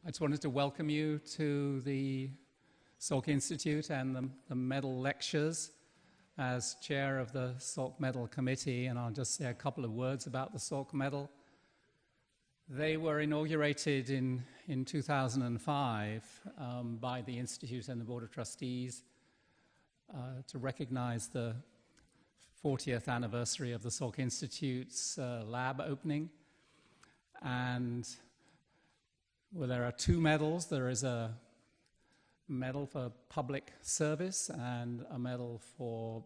I just wanted to welcome you to the Salk Institute and the medal lectures as chair of the Salk Medal Committee, and I'll just say a couple of words about the Salk Medal. They were inaugurated in 2005 by the Institute and the Board of Trustees to recognize the 40th anniversary of the Salk Institute's lab opening. And well, there are two medals. There is a medal for public service and a medal for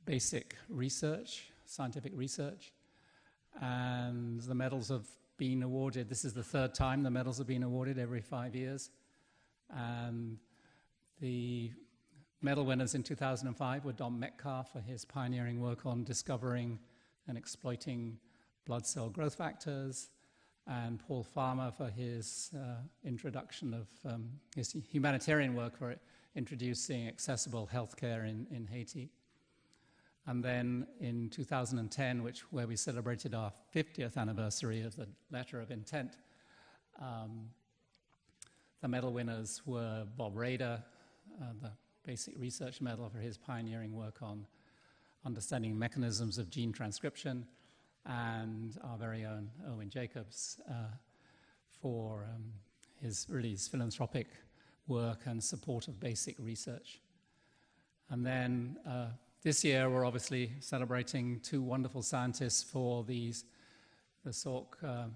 basic research, scientific research. And the medals have been awarded. This is the third time the medals have been awarded, every 5 years. And the medal winners in 2005 were Don Metcalf for his pioneering work on discovering and exploiting blood cell growth factors, and Paul Farmer for his introduction of his humanitarian work for introducing accessible healthcare in Haiti. And then in 2010, where we celebrated our 50th anniversary of the letter of intent, the medal winners were Bob Rader, the Basic Research Medal for his pioneering work on understanding mechanisms of gene transcription, and our very own Owen Jacobs for his philanthropic work and support of basic research. And then this year we're obviously celebrating two wonderful scientists for the Salk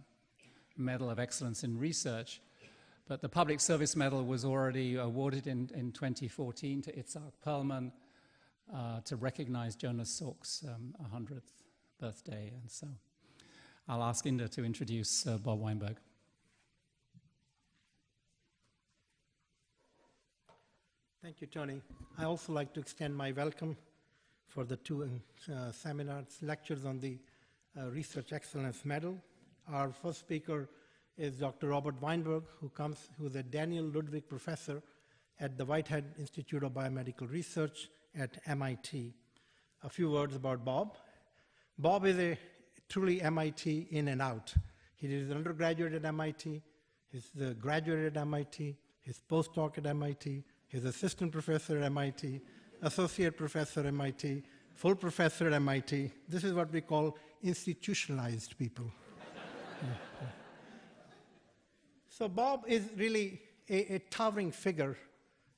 Medal of Excellence in Research. But the Public Service Medal was already awarded in 2014 to Itzhak Perlman to recognize Jonas Salk's 100th birthday. And so I'll ask Inda to introduce Bob Weinberg. Thank you, Tony. I also like to extend my welcome for the two seminars, lectures on the Research Excellence Medal. Our first speaker is Dr. Robert Weinberg, who is a Daniel Ludwig Professor at the Whitehead Institute of Biomedical Research at MIT. A few words about Bob. Bob is a truly MIT in and out. He did his undergraduate at MIT, his graduate at MIT, his postdoc at MIT, his assistant professor at MIT, associate professor at MIT, full professor at MIT. This is what we call institutionalized people. So Bob is really a towering figure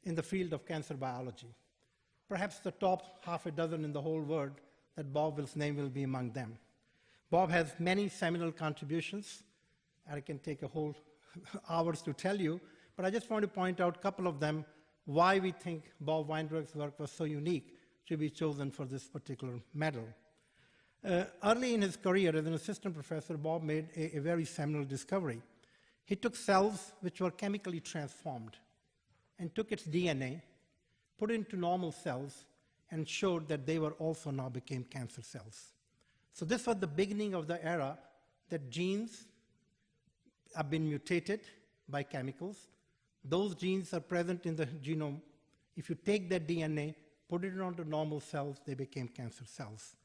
in the field of cancer biology. Perhaps the top half a dozen in the whole world that Bob's name will be among them. Bob has many seminal contributions. I can take a whole hours to tell you, but I just want to point out a couple of them, why we think Bob Weinberg's work was so unique to be chosen for this particular medal. Early in his career as an assistant professor, Bob made a very seminal discovery. He took cells which were chemically transformed and took its DNA, put it into normal cells, and showed that they were also now became cancer cells. So this was the beginning of the era that genes have been mutated by chemicals. Those genes are present in the genome. If you take that DNA, put it onto normal cells, they became cancer cells.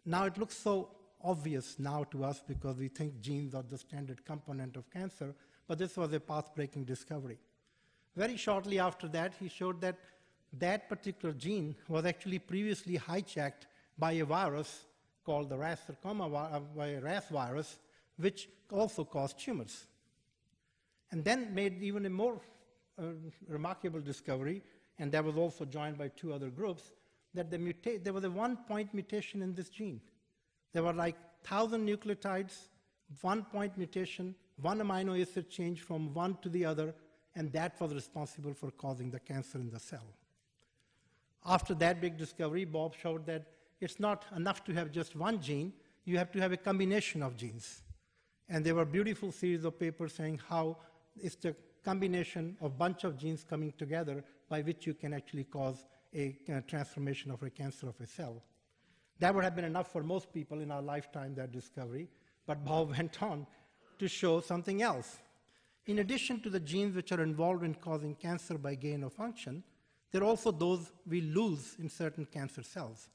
Now it looks so obvious now to us because we think genes are the standard component of cancer, but this was a path-breaking discovery. Very shortly after that, he showed that that particular gene was actually previously hijacked by a virus called the RAS virus, which also caused tumors. And then made even a more remarkable discovery, and that was also joined by two other groups, that there was a one-point mutation in this gene. There were like 1,000 nucleotides, one-point mutation, one amino acid change from one to the other, and that was responsible for causing the cancer in the cell. After that big discovery, Bob showed that it's not enough to have just one gene, you have to have a combination of genes. And there were beautiful series of papers saying how it's the combination of a bunch of genes coming together by which you can actually cause a transformation of a cancer of a cell. That would have been enough for most people in our lifetime, that discovery, but Bob went on to show something else. In addition to the genes which are involved in causing cancer by gain of function, there are also those we lose in certain cancer cells.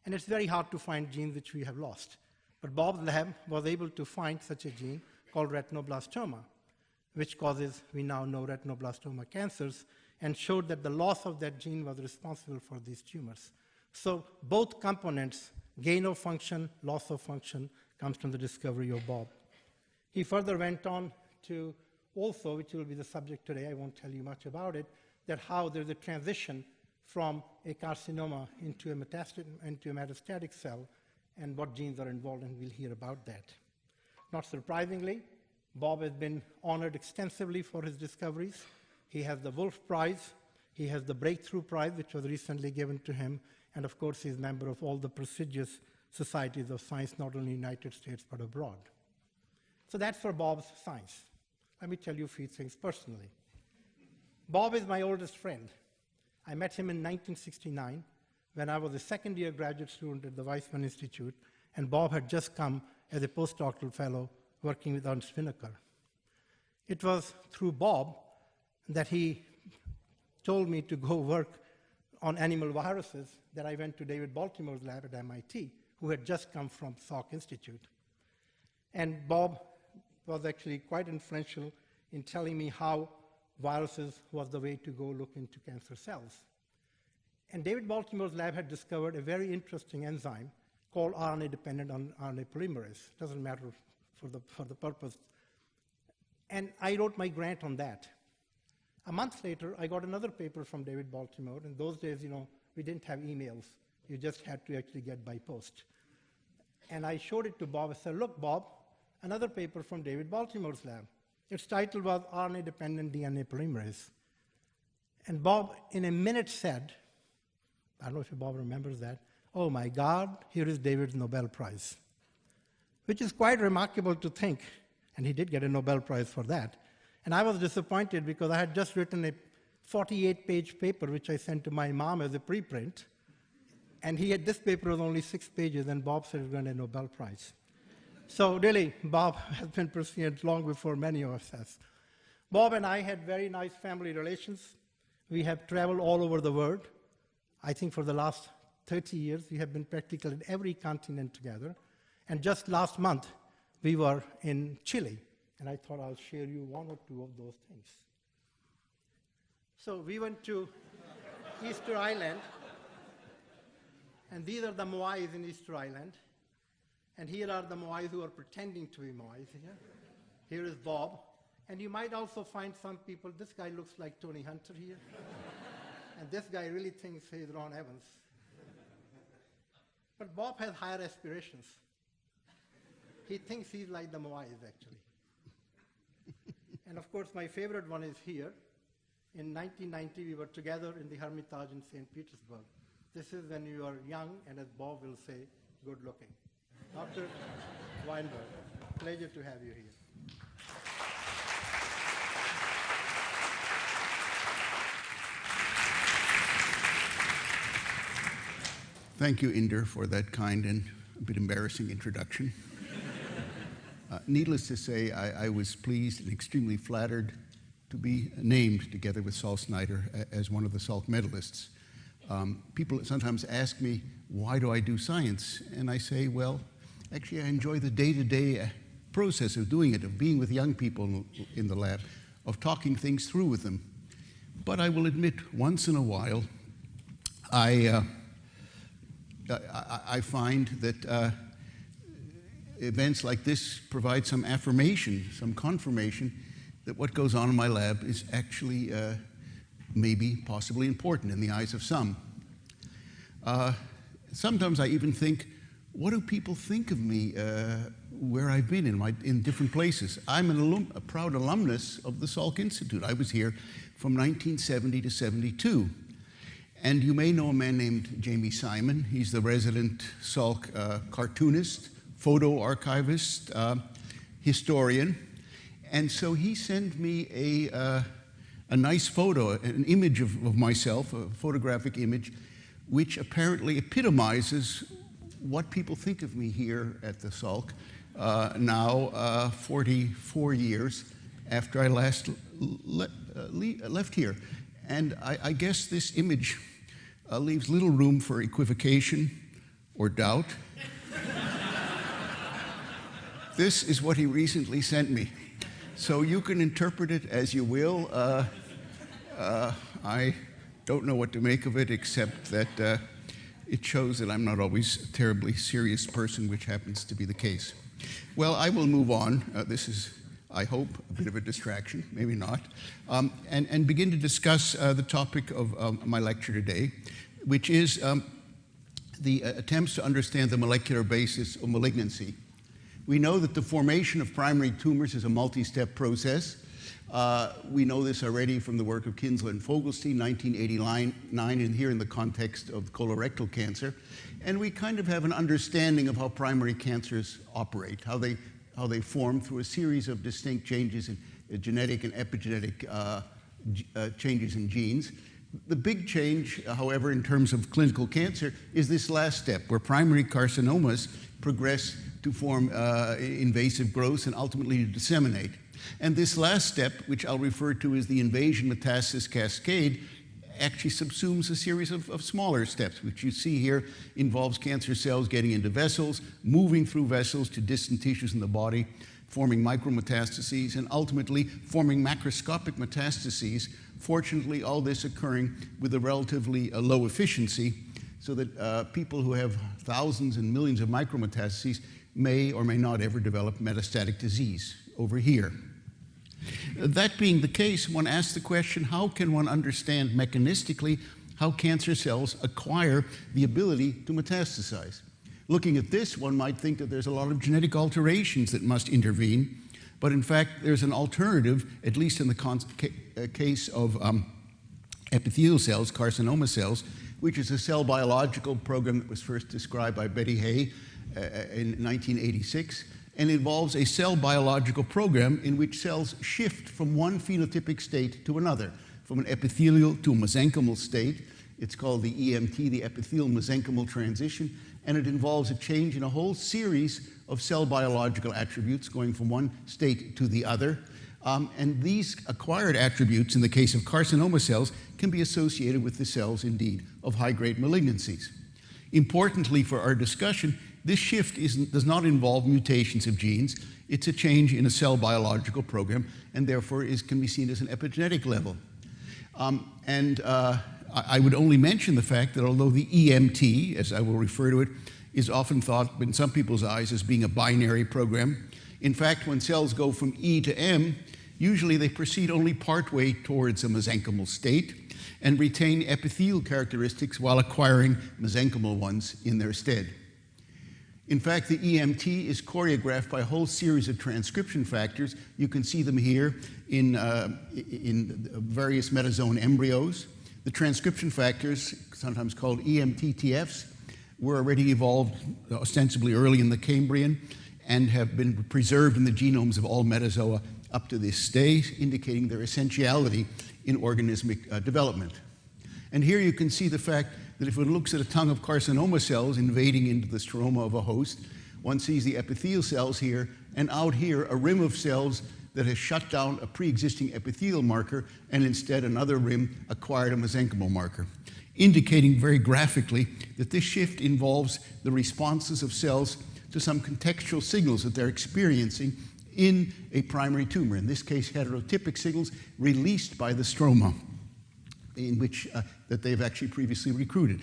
And it's very hard to find genes which we have lost. But Bob's lab was able to find such a gene called retinoblastoma. which causes, we now know, retinoblastoma cancers, and showed that the loss of that gene was responsible for these tumors. So both components, gain of function, loss of function, comes from the discovery of Bob. He further went on to also, which will be the subject today, I won't tell you much about it, that how there's a transition from a carcinoma into a metastatic cell, and what genes are involved, and we'll hear about that. Not surprisingly, Bob has been honored extensively for his discoveries. He has the Wolf Prize, he has the Breakthrough Prize, which was recently given to him, and of course he's a member of all the prestigious societies of science, not only in the United States, but abroad. So that's for Bob's science. Let me tell you a few things personally. Bob is my oldest friend. I met him in 1969 when I was a second-year graduate student at the Weizmann Institute, and Bob had just come as a postdoctoral fellow working with Ernst Winokur. It was through Bob that he told me to go work on animal viruses that I went to David Baltimore's lab at MIT, who had just come from Salk Institute. And Bob was actually quite influential in telling me how viruses was the way to go look into cancer cells. And David Baltimore's lab had discovered a very interesting enzyme called RNA-dependent RNA polymerase. Doesn't matter for the purpose. And I wrote my grant on that. A month later, I got another paper from David Baltimore. In those days, we didn't have emails. You just had to actually get by post. And I showed it to Bob. I said, look, Bob, another paper from David Baltimore's lab. Its title was RNA-dependent DNA polymerase. And Bob, in a minute, said, I don't know if Bob remembers that, oh my God, here is David's Nobel Prize, which is quite remarkable to think. And he did get a Nobel Prize for that. And I was disappointed because I had just written a 48-page paper, which I sent to my mom as a preprint. And this paper was only 6 pages, and Bob said he was going to get a Nobel Prize. So really, Bob has been pursuing it long before many of us has. Bob and I had very nice family relations. We have traveled all over the world. I think for the last 30 years, we have been practically in every continent together. And just last month, we were in Chile. And I thought I'll share you one or two of those things. So we went to Easter Island. And these are the Moais in Easter Island. And here are the Moais who are pretending to be Moais. Here is Bob. And you might also find some people, this guy looks like Tony Hunter here. And this guy really thinks he's Ron Evans. But Bob has higher aspirations. He thinks he's like the Moais, actually. And of course, my favorite one is here. In 1990, we were together in the Hermitage in St. Petersburg. This is when you are young, and as Bob will say, good looking. Dr. Weinberg, pleasure to have you here. Thank you, Inder, for that kind and a bit embarrassing introduction. Needless to say, I was pleased and extremely flattered to be named, together with Saul Snyder, as one of the Salk medalists. People sometimes ask me, why do I do science? And I say, well, actually, I enjoy the day-to-day process of doing it, of being with young people in the lab, of talking things through with them. But I will admit, once in a while, I find that events like this provide some affirmation, some confirmation that what goes on in my lab is actually maybe possibly important in the eyes of some. Sometimes I even think, what do people think of me where I've been in different places? I'm a proud alumnus of the Salk Institute. I was here from 1970 to 72. And you may know a man named Jamie Simon. He's the resident Salk cartoonist, photo archivist, historian. And so he sent me a nice photo, an image of myself, a photographic image, which apparently epitomizes what people think of me here at the Salk, now 44 years after I last left here. And I guess this image leaves little room for equivocation or doubt. This is what he recently sent me. So you can interpret it as you will. I don't know what to make of it, except that it shows that I'm not always a terribly serious person, which happens to be the case. Well, I will move on. This is, I hope, a bit of a distraction, maybe not, and begin to discuss the topic of my lecture today, which is the attempts to understand the molecular basis of malignancy. We know that the formation of primary tumors is a multi-step process. We know this already from the work of Kinsler and Fogelstein, 1989, and here in the context of colorectal cancer. And we kind of have an understanding of how primary cancers operate, how they form through a series of distinct changes in genetic and epigenetic changes in genes. The big change, however, in terms of clinical cancer is this last step, where primary carcinomas progress to form invasive growths and ultimately to disseminate. And this last step, which I'll refer to as the invasion metastasis cascade, actually subsumes a series of smaller steps, which you see here involves cancer cells getting into vessels, moving through vessels to distant tissues in the body, forming micrometastases, and ultimately forming macroscopic metastases. Fortunately, all this occurring with a relatively low efficiency, so that people who have thousands and millions of micrometastases may or may not ever develop metastatic disease over here. That being the case, one asks the question, how can one understand mechanistically how cancer cells acquire the ability to metastasize? Looking at this, one might think that there's a lot of genetic alterations that must intervene, but in fact, there's an alternative, at least in the case of epithelial cells, carcinoma cells, which is a cell biological program that was first described by Betty Hay in 1986, and involves a cell biological program in which cells shift from one phenotypic state to another, from an epithelial to a mesenchymal state. It's called the EMT, the epithelial mesenchymal transition, and it involves a change in a whole series of cell biological attributes going from one state to the other. And these acquired attributes, in the case of carcinoma cells, can be associated with the cells, indeed, of high-grade malignancies. Importantly for our discussion, this shift does not involve mutations of genes. It's a change in a cell biological program, and therefore can be seen as an epigenetic level. I would only mention the fact that although the EMT, as I will refer to it, is often thought in some people's eyes as being a binary program, in fact, when cells go from E to M, usually they proceed only partway towards a mesenchymal state and retain epithelial characteristics while acquiring mesenchymal ones in their stead. In fact, the EMT is choreographed by a whole series of transcription factors. You can see them here in various metazoan embryos. The transcription factors, sometimes called EMTTFs, were already evolved ostensibly early in the Cambrian and have been preserved in the genomes of all metazoa up to this day, indicating their essentiality in organismic development. And here you can see the fact that if one looks at a tongue of carcinoma cells invading into the stroma of a host, one sees the epithelial cells here, and out here a rim of cells that has shut down a pre-existing epithelial marker, and instead another rim acquired a mesenchymal marker, indicating very graphically that this shift involves the responses of cells to some contextual signals that they're experiencing in a primary tumor, in this case heterotypic signals released by the stroma in which that they've actually previously recruited.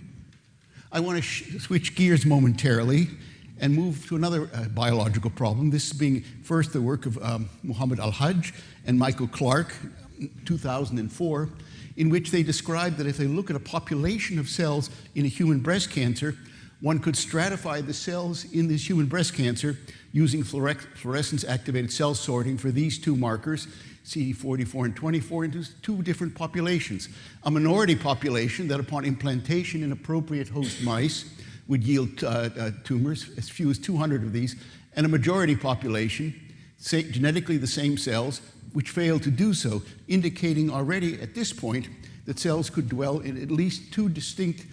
I want to switch gears momentarily and move to another biological problem, this being first the work of Mohammed Al-Hajj and Michael Clark, 2004, in which they described that if they look at a population of cells in a human breast cancer, one could stratify the cells in this human breast cancer using fluorescence-activated cell sorting for these two markers, CD44 and 24, into two different populations. A minority population that upon implantation in appropriate host mice would yield tumors, as few as 200 of these, and a majority population, genetically the same cells, which failed to do so, indicating already at this point that cells could dwell in at least two distinct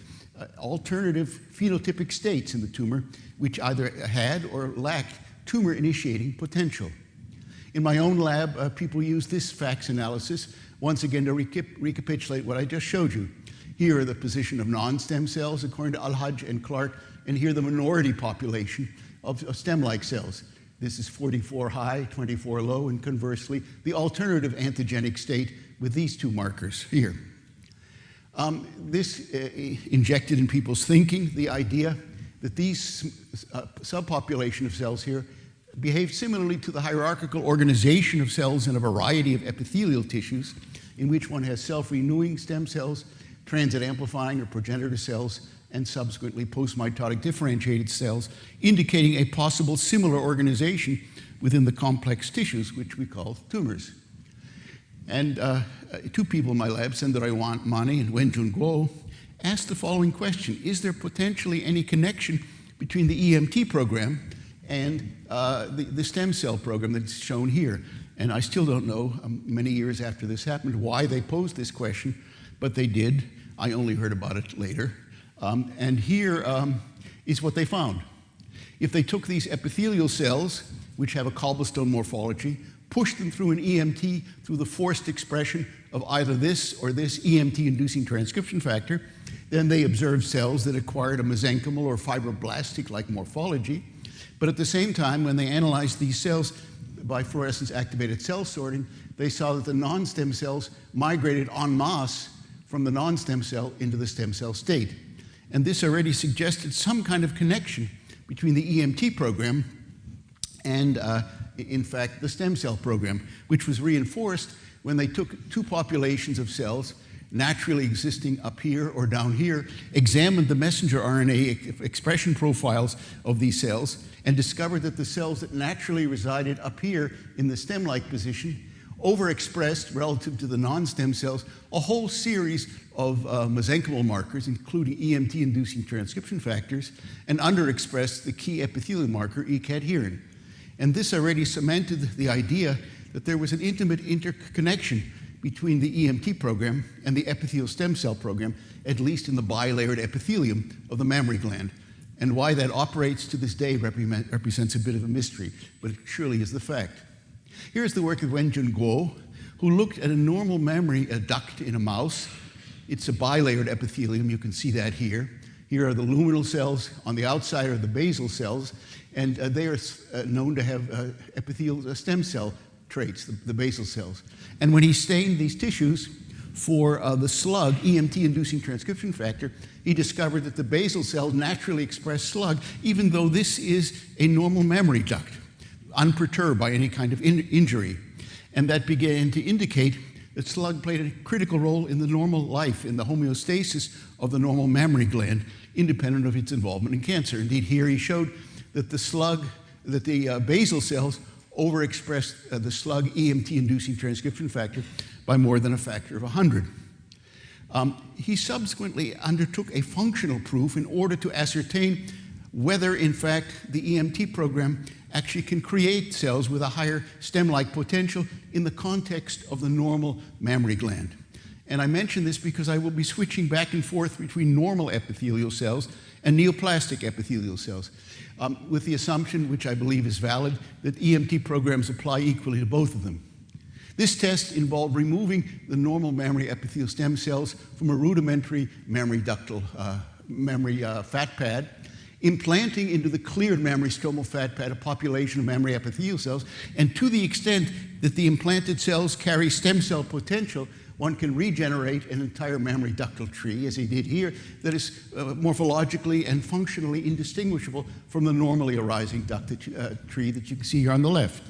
alternative phenotypic states in the tumor, which either had or lacked tumor-initiating potential. In my own lab, people use this FACS analysis, once again, to recapitulate what I just showed you. Here are the position of non-stem cells, according to Al-Hajj and Clark, and here the minority population of stem-like cells. This is 44 high, 24 low, and conversely, the alternative antigenic state with these two markers here. This injected in people's thinking the idea that these subpopulation of cells here behave similarly to the hierarchical organization of cells in a variety of epithelial tissues, in which one has self-renewing stem cells, transit amplifying or progenitor cells, and subsequently post-mitotic differentiated cells, indicating a possible similar organization within the complex tissues, which we call tumors. And two people in my lab, Sundaray Mani and Wenjun Guo, asked the following question: is there potentially any connection between the EMT program and the stem cell program that's shown here? And I still don't know, many years after this happened, why they posed this question, but they did. I only heard about it later. And here is what they found. If they took these epithelial cells, which have a cobblestone morphology, pushed them through an EMT through the forced expression of either this or this EMT-inducing transcription factor, then they observed cells that acquired a mesenchymal or fibroblastic-like morphology. But at the same time, when they analyzed these cells by fluorescence-activated cell sorting, they saw that the non-stem cells migrated en masse from the non-stem cell into the stem cell state. And this already suggested some kind of connection between the EMT program and, in fact, the stem cell program, which was reinforced when they took two populations of cells naturally existing up here or down here, examined the messenger RNA expression profiles of these cells, and discovered that the cells that naturally resided up here in the stem-like position overexpressed relative to the non-stem cells a whole series of mesenchymal markers, including EMT-inducing transcription factors, and underexpressed the key epithelial marker, E-cadherin. And this already cemented the idea that there was an intimate interconnection between the EMT program and the epithelial stem cell program, at least in the bilayered epithelium of the mammary gland. And why that operates to this day represents a bit of a mystery, but it surely is the fact. Here's the work of Wenjun Guo, who looked at a normal mammary duct in a mouse. It's a bilayered epithelium, you can see that here. Here are the luminal cells, on the outside are the basal cells, and they are known to have epithelial stem cell traits, the basal cells. And when he stained these tissues for the slug, EMT-inducing transcription factor, he discovered that the basal cells naturally express slug, even though this is a normal mammary duct, unperturbed by any kind of injury. And that began to indicate that slug played a critical role in the normal life, in the homeostasis of the normal mammary gland, independent of its involvement in cancer. Indeed, here he showed that the basal cells overexpressed the slug EMT-inducing transcription factor by more than a factor of 100. He subsequently undertook a functional proof in order to ascertain whether, in fact, the EMT program actually can create cells with a higher stem-like potential in the context of the normal mammary gland. And I mention this because I will be switching back and forth between normal epithelial cells and neoplastic epithelial cells, with the assumption, which I believe is valid, that EMT programs apply equally to both of them. This test involved removing the normal mammary epithelial stem cells from a rudimentary mammary ductal fat pad, implanting into the cleared mammary stromal fat pad a population of mammary epithelial cells, and to the extent that the implanted cells carry stem cell potential, one can regenerate an entire mammary ductal tree, as he did here, that is morphologically and functionally indistinguishable from the normally arising ductal tree that you can see here on the left.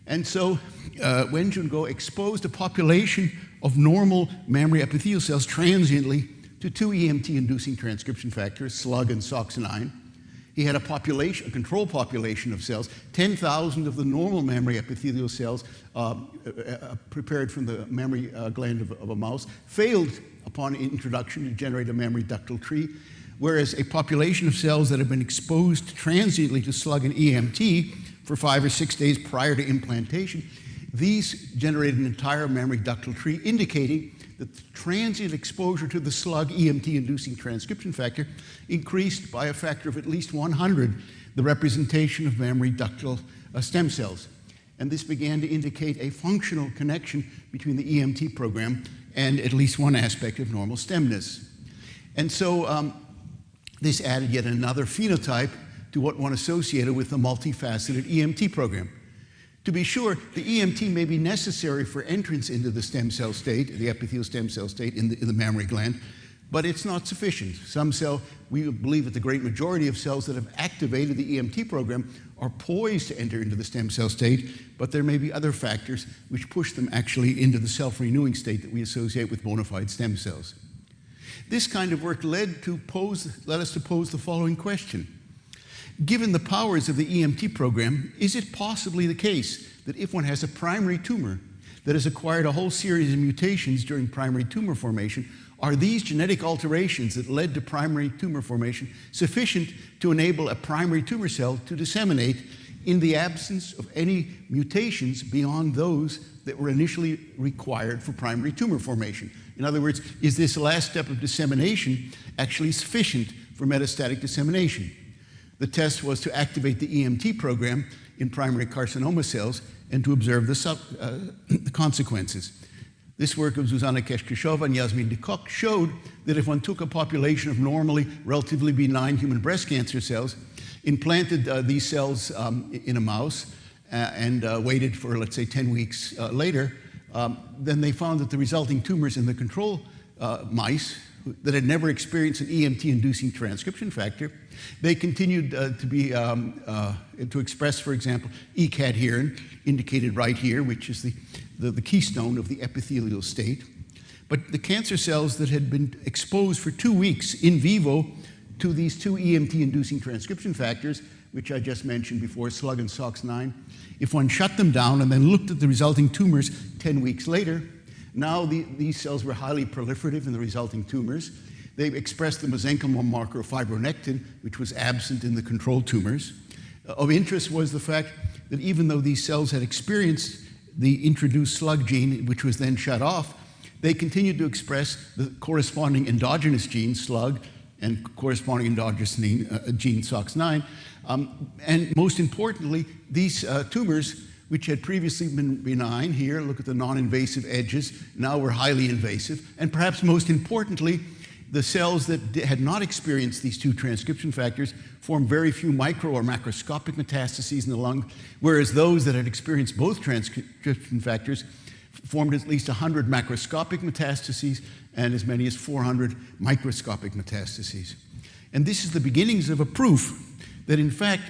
And so Wenjun Guo exposed a population of normal mammary epithelial cells transiently to two EMT-inducing transcription factors, SLUG and SOX9. He had a control population of cells, 10,000 of the normal mammary epithelial cells prepared from the mammary gland of a mouse, failed upon introduction to generate a mammary ductal tree, whereas a population of cells that had been exposed transiently to SLUG and EMT for 5 or 6 days prior to implantation, these generated an entire mammary ductal tree, indicating that the transient exposure to the SLUG EMT-inducing transcription factor increased by a factor of at least 100 the representation of mammary ductal stem cells. And this began to indicate a functional connection between the EMT program and at least one aspect of normal stemness. And so this added yet another phenotype to what one associated with the multifaceted EMT program. To be sure, the EMT may be necessary for entrance into the stem cell state, the epithelial stem cell state in the mammary gland, but it's not sufficient. We believe that the great majority of cells that have activated the EMT program are poised to enter into the stem cell state, but there may be other factors which push them actually into the self-renewing state that we associate with bona fide stem cells. This kind of work led us to pose the following question. Given the powers of the EMT program, is it possibly the case that if one has a primary tumor that has acquired a whole series of mutations during primary tumor formation, are these genetic alterations that led to primary tumor formation sufficient to enable a primary tumor cell to disseminate in the absence of any mutations beyond those that were initially required for primary tumor formation? In other words, is this last step of dissemination actually sufficient for metastatic dissemination? The test was to activate the EMT program in primary carcinoma cells and to observe the consequences. This work of Zuzana Keshkeshova and Yasmin de Kock showed that if one took a population of normally relatively benign human breast cancer cells, implanted these cells in a mouse, and waited for, let's say, 10 weeks later, then they found that the resulting tumors in the control mice that had never experienced an EMT-inducing transcription factor, they continued to express, for example, E-cadherin, indicated right here, which is the keystone of the epithelial state. But the cancer cells that had been exposed for 2 weeks in vivo to these two EMT-inducing transcription factors, which I just mentioned before, SLUG and SOX9, if one shut them down and then looked at the resulting tumors 10 weeks later, now these cells were highly proliferative in the resulting tumors. They expressed the mesenchymal marker of fibronectin, which was absent in the control tumors. Of interest was the fact that even though these cells had experienced the introduced SLUG gene, which was then shut off, they continued to express the corresponding endogenous gene, SLUG, and corresponding endogenous gene, SOX9. And most importantly, these tumors, which had previously been benign, here, look at the non-invasive edges, now were highly invasive. And perhaps most importantly, the cells that had not experienced these two transcription factors formed very few micro or macroscopic metastases in the lung, whereas those that had experienced both transcription factors formed at least 100 macroscopic metastases and as many as 400 microscopic metastases. And this is the beginnings of a proof that, in fact,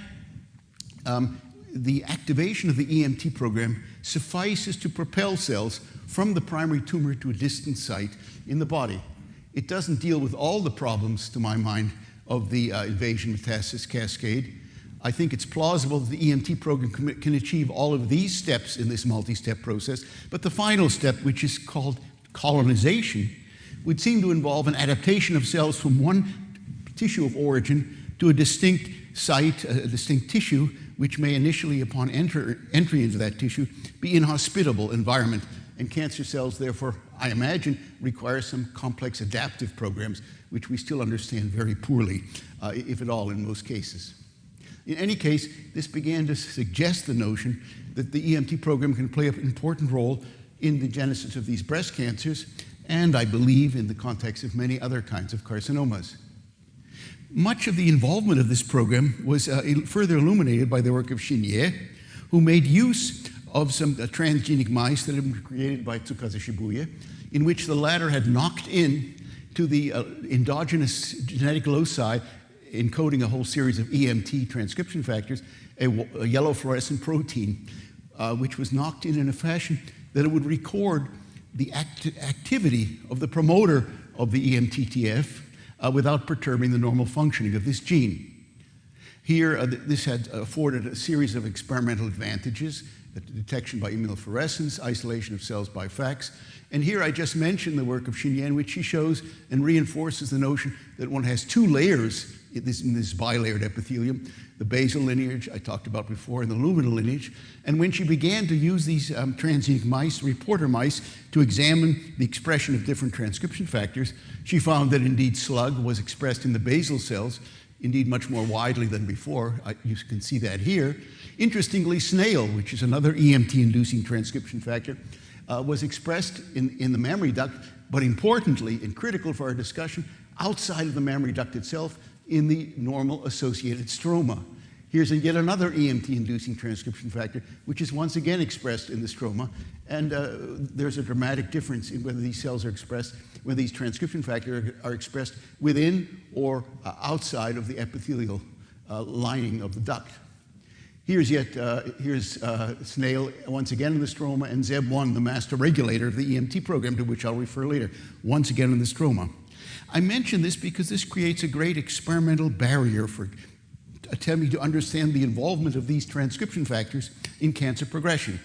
the activation of the EMT program suffices to propel cells from the primary tumor to a distant site in the body. It doesn't deal with all the problems, to my mind, of the invasion metastasis cascade. I think it's plausible that the EMT program can achieve all of these steps in this multi-step process, but the final step, which is called colonization, would seem to involve an adaptation of cells from one tissue of origin to a distinct site, a distinct tissue, which may initially, upon entry into that tissue, be inhospitable environment. And cancer cells, therefore, I imagine, require some complex adaptive programs, which we still understand very poorly, if at all, in most cases. In any case, this began to suggest the notion that the EMT program can play an important role in the genesis of these breast cancers, and I believe in the context of many other kinds of carcinomas. Much of the involvement of this program was further illuminated by the work of Chenier, who made use of some transgenic mice that had been created by Tsukaze Shibuya, in which the latter had knocked in to the endogenous genetic loci encoding a whole series of EMT transcription factors, a yellow fluorescent protein, which was knocked in a fashion that it would record the activity of the promoter of the EMTTF without perturbing the normal functioning of this gene. Here, this had afforded a series of experimental advantages: detection by immunofluorescence, isolation of cells by FACS. And here I just mentioned the work of Chenier, in which she shows and reinforces the notion that one has two layers in this bilayered epithelium, the basal lineage I talked about before and the luminal lineage. And when she began to use these transgenic mice, reporter mice, to examine the expression of different transcription factors, she found that indeed SLUG was expressed in the basal cells, indeed much more widely than before. You can see that here. Interestingly, snail, which is another EMT-inducing transcription factor, was expressed in the mammary duct, but importantly and critical for our discussion, outside of the mammary duct itself, in the normal associated stroma. Here's yet another EMT-inducing transcription factor, which is once again expressed in the stroma. And there's a dramatic difference in whether these cells are expressed, whether these transcription factors are expressed within or outside of the epithelial lining of the duct. Here's snail once again in the stroma, and ZEB1, the master regulator of the EMT program, to which I'll refer later, once again in the stroma. I mention this because this creates a great experimental barrier for attempting to understand the involvement of these transcription factors in cancer progression.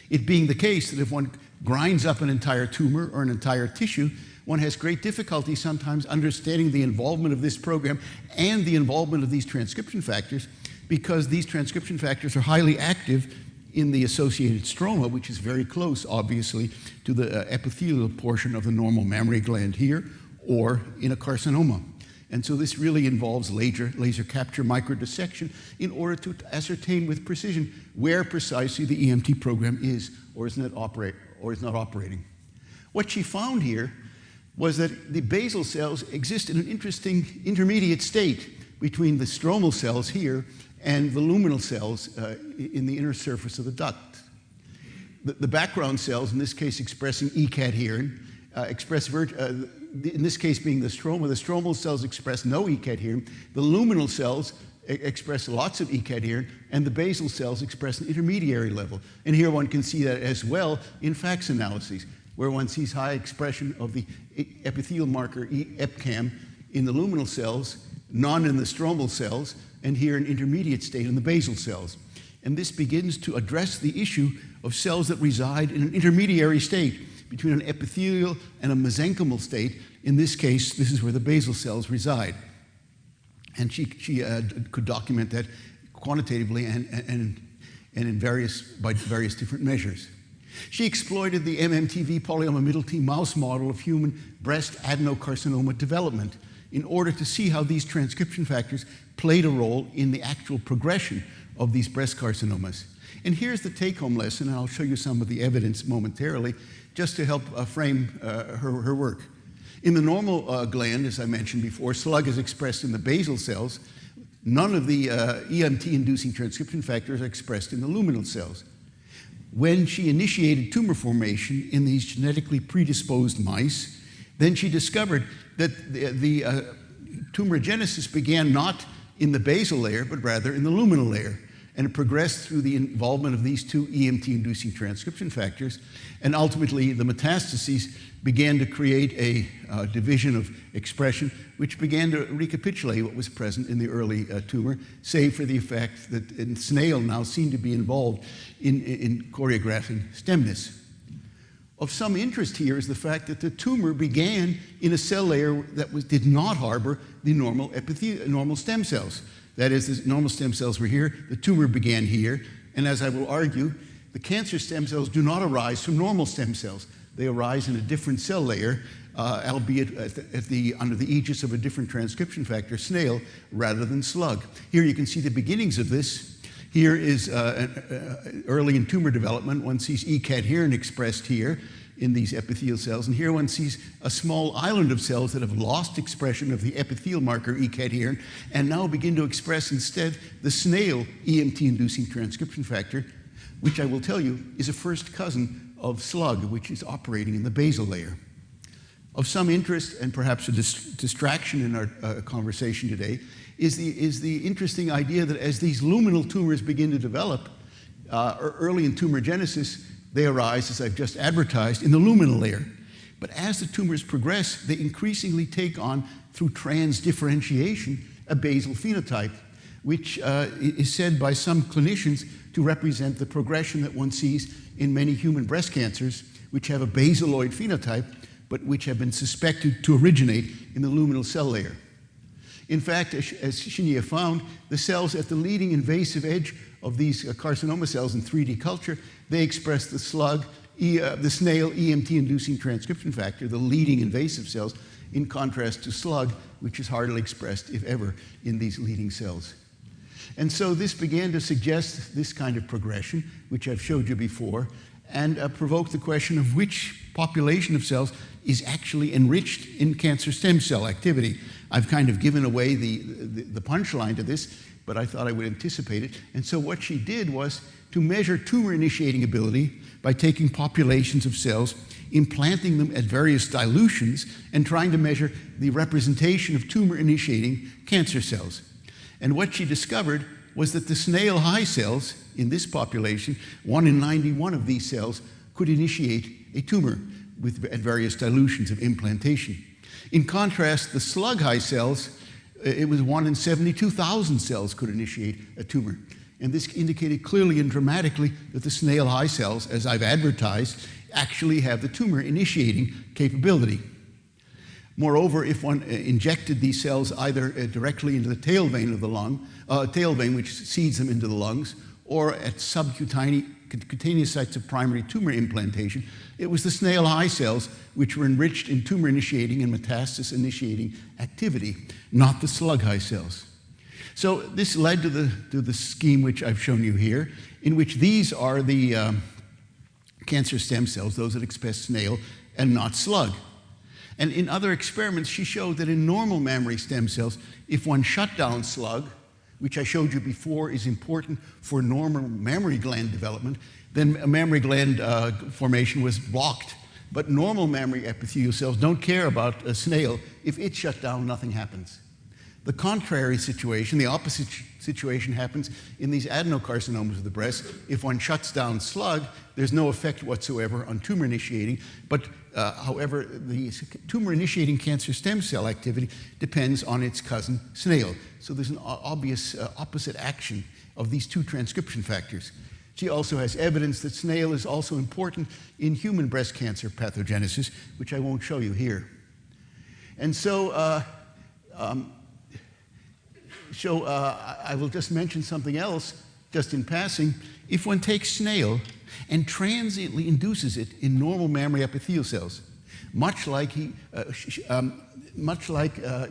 It being the case that if one grinds up an entire tumor or an entire tissue, one has great difficulty sometimes understanding the involvement of this program and the involvement of these transcription factors, because these transcription factors are highly active in the associated stroma, which is very close, obviously, to the epithelial portion of the normal mammary gland here, or in a carcinoma. And so this really involves laser capture microdissection in order to ascertain with precision where precisely the EMT program is or is not operating. What she found here was that the basal cells exist in an interesting intermediate state between the stromal cells here and the luminal cells in the inner surface of the duct. The background cells, in this case expressing E-cadherin, in this case being the stroma, the stromal cells express no E-cadherin, the luminal cells express lots of E-cadherin, and the basal cells express an intermediary level. And here one can see that as well in FACS analyses, where one sees high expression of the epithelial marker EpCAM in the luminal cells, none in the stromal cells, and here an intermediate state in the basal cells. And this begins to address the issue of cells that reside in an intermediary state between an epithelial and a mesenchymal state. In this case, this is where the basal cells reside. And she could document that quantitatively and by various different measures. She exploited the MMTV polyoma middle T mouse model of human breast adenocarcinoma development in order to see how these transcription factors played a role in the actual progression of these breast carcinomas. And here's the take-home lesson, and I'll show you some of the evidence momentarily, just to help frame her work. In the normal gland, as I mentioned before, slug is expressed in the basal cells. None of the EMT-inducing transcription factors are expressed in the luminal cells. When she initiated tumor formation in these genetically predisposed mice, then she discovered that the tumorigenesis began not in the basal layer, but rather in the luminal layer. And it progressed through the involvement of these two EMT-inducing transcription factors. And ultimately, the metastases began to create a division of expression, which began to recapitulate what was present in the early tumor, save for the effect that snail now seemed to be involved in choreographing stemness. Of some interest here is the fact that the tumor began in a cell layer that did not harbor the normal stem cells. That is, the normal stem cells were here, the tumor began here, and as I will argue, the cancer stem cells do not arise from normal stem cells. They arise in a different cell layer, albeit under the aegis of a different transcription factor, snail, rather than slug. Here you can see the beginnings of this. Here is early in tumor development. One sees E-cadherin expressed here in these epithelial cells, and here one sees a small island of cells that have lost expression of the epithelial marker E-cadherin and now begin to express instead the snail EMT-inducing transcription factor, which I will tell you is a first cousin of slug, which is operating in the basal layer. Of some interest, and perhaps a distraction in our conversation today, is the interesting idea that as these luminal tumors begin to develop, early in tumorigenesis, they arise, as I've just advertised, in the luminal layer. But as the tumors progress, they increasingly take on, through transdifferentiation, a basal phenotype, which is said by some clinicians to represent the progression that one sees in many human breast cancers, which have a basaloid phenotype, but which have been suspected to originate in the luminal cell layer. In fact, as Shinya found, the cells at the leading invasive edge of these carcinoma cells in 3D culture, they express the slug, the snail EMT-inducing transcription factor, the leading invasive cells, in contrast to slug, which is hardly expressed, if ever, in these leading cells. And so this began to suggest this kind of progression, which I've showed you before, and provoked the question of which population of cells is actually enriched in cancer stem cell activity. I've kind of given away the punchline to this, but I thought I would anticipate it. And so what she did was to measure tumor-initiating ability by taking populations of cells, implanting them at various dilutions, and trying to measure the representation of tumor-initiating cancer cells. And what she discovered was that the snail high cells in this population, 1 in 91 of these cells, could initiate a tumor at various dilutions of implantation. In contrast, the slug high cells, it was 1 in 72,000 cells could initiate a tumor. And this indicated clearly and dramatically that the snail high cells, as I've advertised, actually have the tumor initiating capability. Moreover, if one injected these cells either directly into the tail vein of the lung, tail vein which seeds them into the lungs, or at subcutaneous sites of primary tumor implantation, it was the snail eye cells which were enriched in tumor initiating and metastasis initiating activity, not the slug eye cells. So this led to the scheme which I've shown you here, in which these are the cancer stem cells, those that express snail and not slug. And in other experiments, she showed that in normal mammary stem cells, if one shut down slug, which I showed you before is important for normal mammary gland development, then a mammary gland formation was blocked. But normal mammary epithelial cells don't care about a snail. If it's shut down, nothing happens. The contrary situation, the opposite situation happens in these adenocarcinomas of the breast. If one shuts down slug, there's no effect whatsoever on tumor initiating, but however, the tumor initiating cancer stem cell activity depends on its cousin snail. So there's an obvious opposite action of these two transcription factors. She also has evidence that snail is also important in human breast cancer pathogenesis, which I won't show you here. And so, I will just mention something else, just in passing. If one takes snail and transiently induces it in normal mammary epithelial cells, much like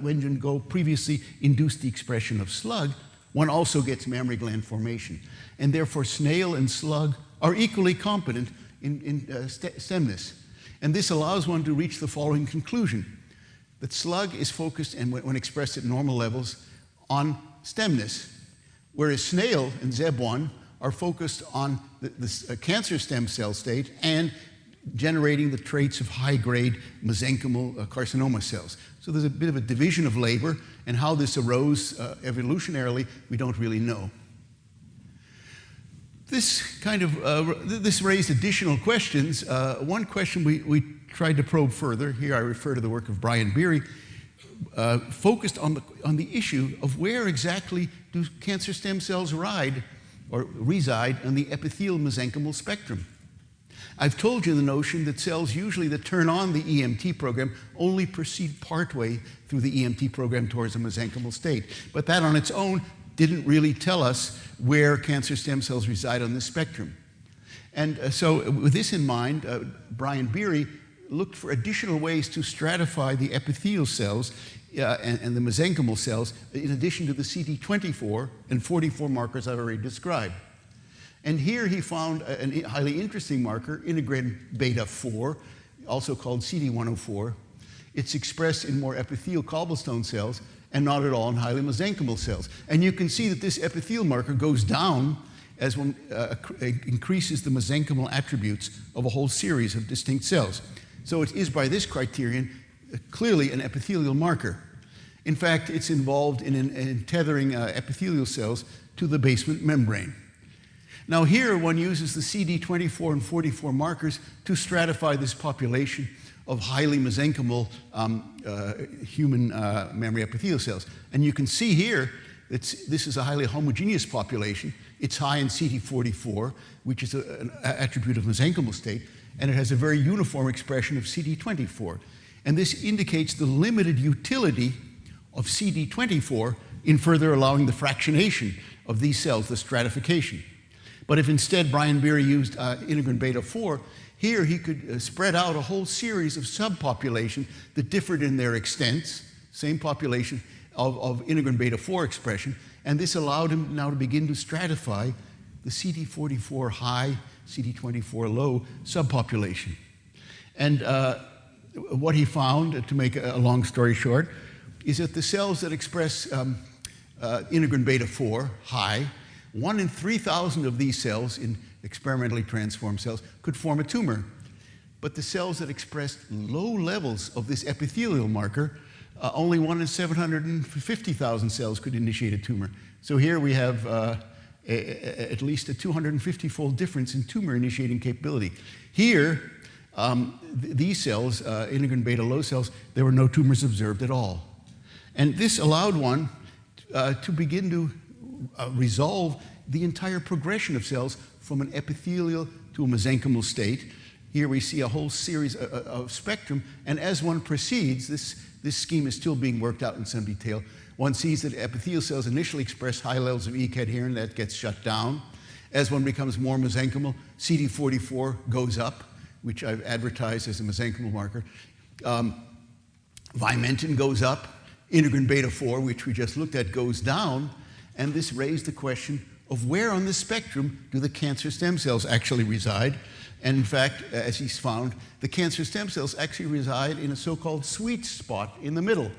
Wen Go previously induced the expression of slug, one also gets mammary gland formation. And therefore, snail and slug are equally competent in stemness. And this allows one to reach the following conclusion, that slug is focused, and when expressed at normal levels, on stemness, whereas snail and ZEB1 are focused on the cancer stem cell state and generating the traits of high-grade mesenchymal carcinoma cells. So there's a bit of a division of labor, and how this arose evolutionarily, we don't really know. This this raised additional questions. One question we tried to probe further, here I refer to the work of Brian Beery, focused on the issue of where exactly do cancer stem cells reside on the epithelial mesenchymal spectrum. I've told you the notion that cells usually that turn on the EMT program only proceed partway through the EMT program towards a mesenchymal state. But that on its own didn't really tell us where cancer stem cells reside on this spectrum. And so with this in mind, Brian Beery looked for additional ways to stratify the epithelial cells and the mesenchymal cells, in addition to the CD24 and 44 markers I've already described. And here he found a highly interesting marker, integrin beta 4, also called CD104. It's expressed in more epithelial cobblestone cells and not at all in highly mesenchymal cells. And you can see that this epithelial marker goes down as one increases the mesenchymal attributes of a whole series of distinct cells. So it is, by this criterion, clearly an epithelial marker. In fact, it's involved in tethering epithelial cells to the basement membrane. Now here, one uses the CD24 and 44 markers to stratify this population of highly mesenchymal human mammary epithelial cells. And you can see here that this is a highly homogeneous population. It's high in CD44, which is an attribute of mesenchymal state, and it has a very uniform expression of CD24. And this indicates the limited utility of CD24 in further allowing the fractionation of these cells, the stratification. But if instead Brian Beery used integrin beta 4, here he could spread out a whole series of subpopulations that differed in their extents, same population of integrin beta 4 expression, and this allowed him now to begin to stratify the CD44 high, CD24 low subpopulation. And what he found, to make a long story short, is that the cells that express integrin beta 4 high, 1 in 3,000 of these cells in experimentally transformed cells could form a tumor. But the cells that expressed low levels of this epithelial marker, only 1 in 750,000 cells could initiate a tumor. So here we have at least a 250-fold difference in tumor initiating capability. Here, these cells, integrin beta low cells, there were no tumors observed at all. And this allowed one to begin to resolve the entire progression of cells from an epithelial to a mesenchymal state. Here we see a whole series of spectrum, and as one proceeds, this scheme is still being worked out in some detail. One sees that epithelial cells initially express high levels of E-cadherin, that gets shut down. As one becomes more mesenchymal, CD44 goes up, which I've advertised as a mesenchymal marker. Vimentin goes up, integrin beta 4, which we just looked at, goes down, and this raised the question of where on the spectrum do the cancer stem cells actually reside. And in fact, as he's found, the cancer stem cells actually reside in a so-called sweet spot in the middle.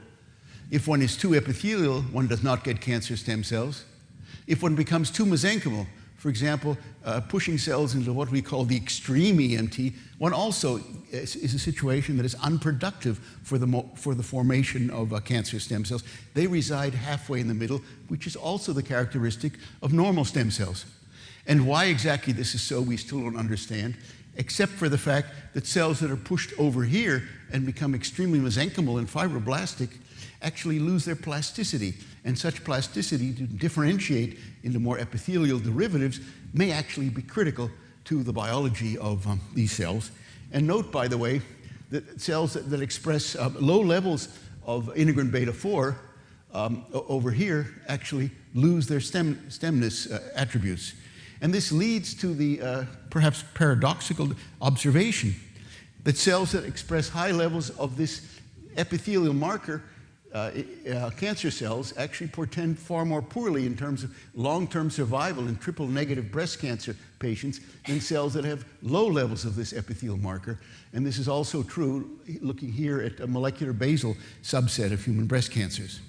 If one is too epithelial, one does not get cancer stem cells. If one becomes too mesenchymal, for example, pushing cells into what we call the extreme EMT, one also is a situation that is unproductive for the formation of cancer stem cells. They reside halfway in the middle, which is also the characteristic of normal stem cells. And why exactly this is so, we still don't understand, except for the fact that cells that are pushed over here and become extremely mesenchymal and fibroblastic actually lose their plasticity. And such plasticity to differentiate into more epithelial derivatives may actually be critical to the biology of these cells. And note, by the way, that cells that express low levels of integrin beta 4 over here actually lose their stemness attributes. And this leads to the perhaps paradoxical observation that cells that express high levels of this epithelial marker, cancer cells, actually portend far more poorly in terms of long-term survival in triple-negative breast cancer patients than cells that have low levels of this epithelial marker. And this is also true looking here at a molecular basal subset of human breast cancers.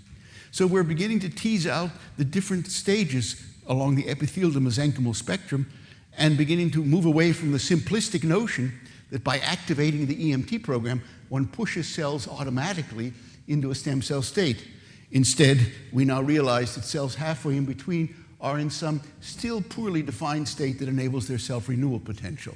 So we're beginning to tease out the different stages along the epithelial to mesenchymal spectrum and beginning to move away from the simplistic notion that by activating the EMT program, one pushes cells automatically into a stem cell state. Instead, we now realize that cells halfway in between are in some still poorly defined state that enables their self-renewal potential.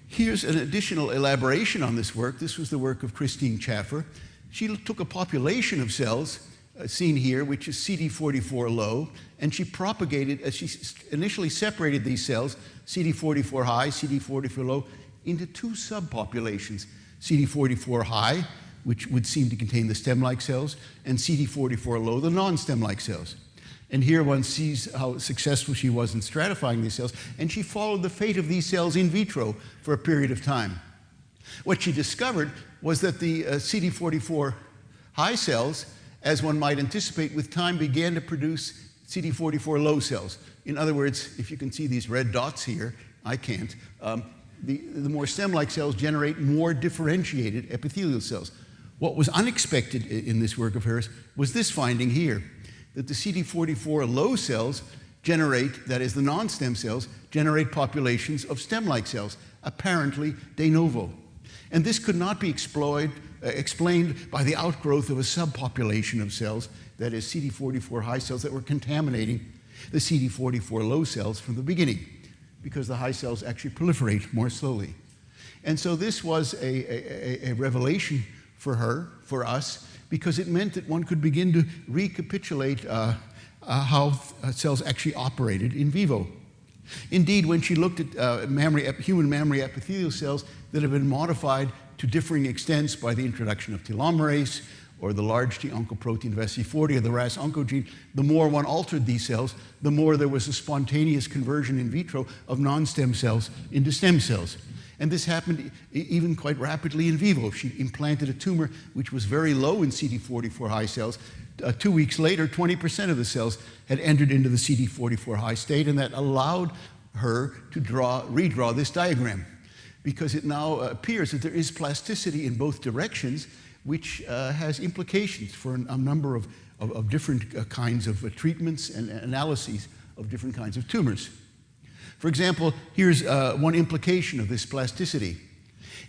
Here's an additional elaboration on this work. This was the work of Christine Chaffer. She took a population of cells seen here, which is CD44 low, and she propagated, she initially separated these cells, CD44 high, CD44 low, into two subpopulations, CD44 high, which would seem to contain the stem-like cells, and CD44 low, the non-stem-like cells. And here one sees how successful she was in stratifying these cells, and she followed the fate of these cells in vitro for a period of time. What she discovered was that the CD44 high cells, as one might anticipate, with time began to produce CD44 low cells. In other words, if you can see these red dots here, I can't, the more stem-like cells generate more differentiated epithelial cells. What was unexpected in this work of hers was this finding here, that the CD44 low cells generate, that is the non-stem cells, generate populations of stem-like cells, apparently de novo. And this could not be explained by the outgrowth of a subpopulation of cells, that is CD44 high cells that were contaminating the CD44 low cells from the beginning, because the high cells actually proliferate more slowly. And so this was a revelation for her, for us, because it meant that one could begin to recapitulate how cells actually operated in vivo. Indeed, when she looked at human mammary epithelial cells that have been modified to differing extents by the introduction of telomerase, or the large T oncoprotein of SC40, or the RAS oncogene, the more one altered these cells, the more there was a spontaneous conversion in vitro of non-stem cells into stem cells. And this happened even quite rapidly in vivo. She implanted a tumor which was very low in CD44 high cells. 2 weeks later, 20% of the cells had entered into the CD44 high state, and that allowed her to redraw this diagram, because it now appears that there is plasticity in both directions, which has implications for a number of different kinds of treatments and analyses of different kinds of tumors. For example, here's one implication of this plasticity.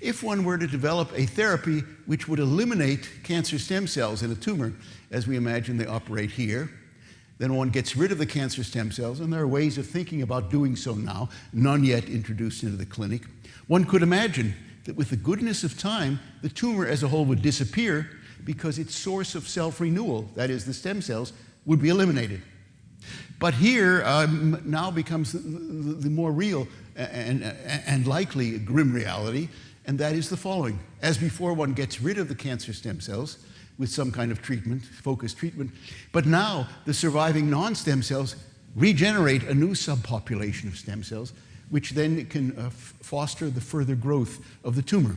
If one were to develop a therapy which would eliminate cancer stem cells in a tumor, as we imagine they operate here, then one gets rid of the cancer stem cells, and there are ways of thinking about doing so now, none yet introduced into the clinic. One could imagine that with the goodness of time, the tumor as a whole would disappear because its source of self-renewal, that is the stem cells, would be eliminated. But here now becomes the more real and likely grim reality, and that is the following. As before, one gets rid of the cancer stem cells with some kind of treatment, focused treatment, but now the surviving non-stem cells regenerate a new subpopulation of stem cells, which then can foster the further growth of the tumor.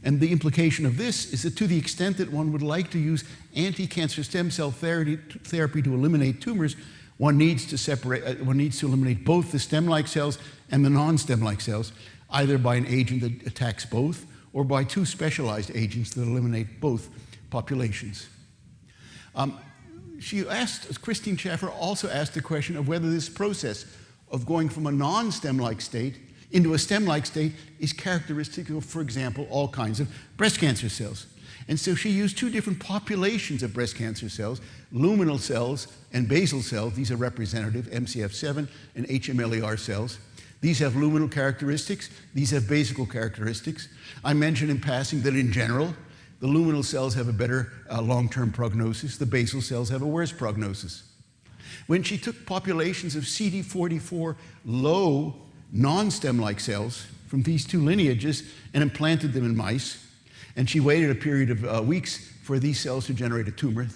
And the implication of this is that to the extent that one would like to use anti-cancer stem cell therapy to eliminate tumors, one needs to eliminate both the stem-like cells and the non-stem-like cells, either by an agent that attacks both or by two specialized agents that eliminate both populations. Christine Schaffer also asked the question of whether this process of going from a non-stem-like state into a stem-like state is characteristic of, for example, all kinds of breast cancer cells. And so she used two different populations of breast cancer cells, luminal cells and basal cells. These are representative, MCF7 and HMLER cells. These have luminal characteristics. These have basical characteristics. I mentioned in passing that in general, the luminal cells have a better long-term prognosis. The basal cells have a worse prognosis. When she took populations of CD44 low non-stem-like cells from these two lineages and implanted them in mice, and she waited a period of weeks for these cells to generate a tumor.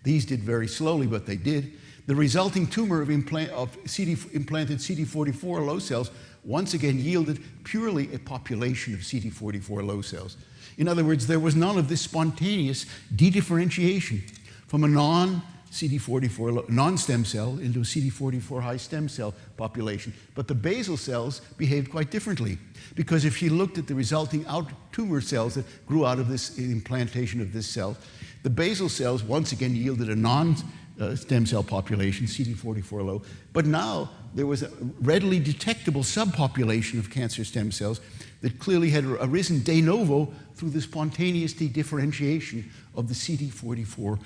These did very slowly, but they did. The resulting tumor of implanted CD44 low cells once again yielded purely a population of CD44 low cells. In other words, there was none of this spontaneous dedifferentiation from a non-CD44 non-stem cell into a CD44 high stem cell population. But the basal cells behaved quite differently, because if she looked at the resulting tumor cells that grew out of this implantation of this cell, the basal cells once again yielded a non-stem cell population, CD44 low, but now there was a readily detectable subpopulation of cancer stem cells that clearly had arisen de novo through the spontaneous dedifferentiation of the CD44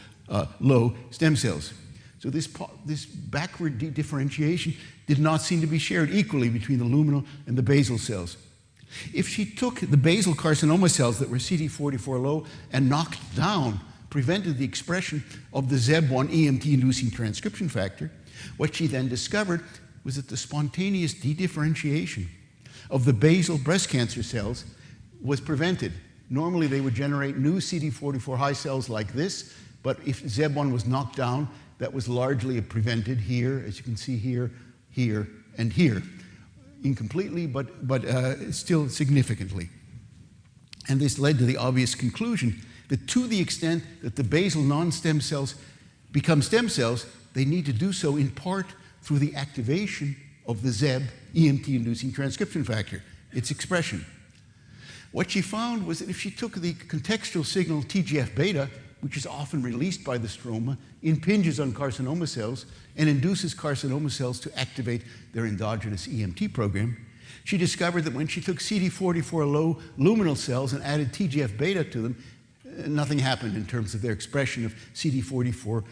low stem cells. So this backward dedifferentiation did not seem to be shared equally between the luminal and the basal cells. If she took the basal carcinoma cells that were CD44 low and knocked down, prevented the expression of the ZEB1 EMT-inducing transcription factor, what she then discovered was that the spontaneous dedifferentiation of the basal breast cancer cells was prevented. Normally they would generate new CD44 high cells like this, but if ZEB1 was knocked down, that was largely prevented here, as you can see here, here, and here. Incompletely, but still significantly. And this led to the obvious conclusion that to the extent that the basal non-stem cells become stem cells, they need to do so in part through the activation of the ZEB EMT-inducing transcription factor, its expression. What she found was that if she took the contextual signal TGF-beta, which is often released by the stroma, impinges on carcinoma cells and induces carcinoma cells to activate their endogenous EMT program, she discovered that when she took CD44 low luminal cells and added TGF-beta to them, nothing happened in terms of their expression of CD44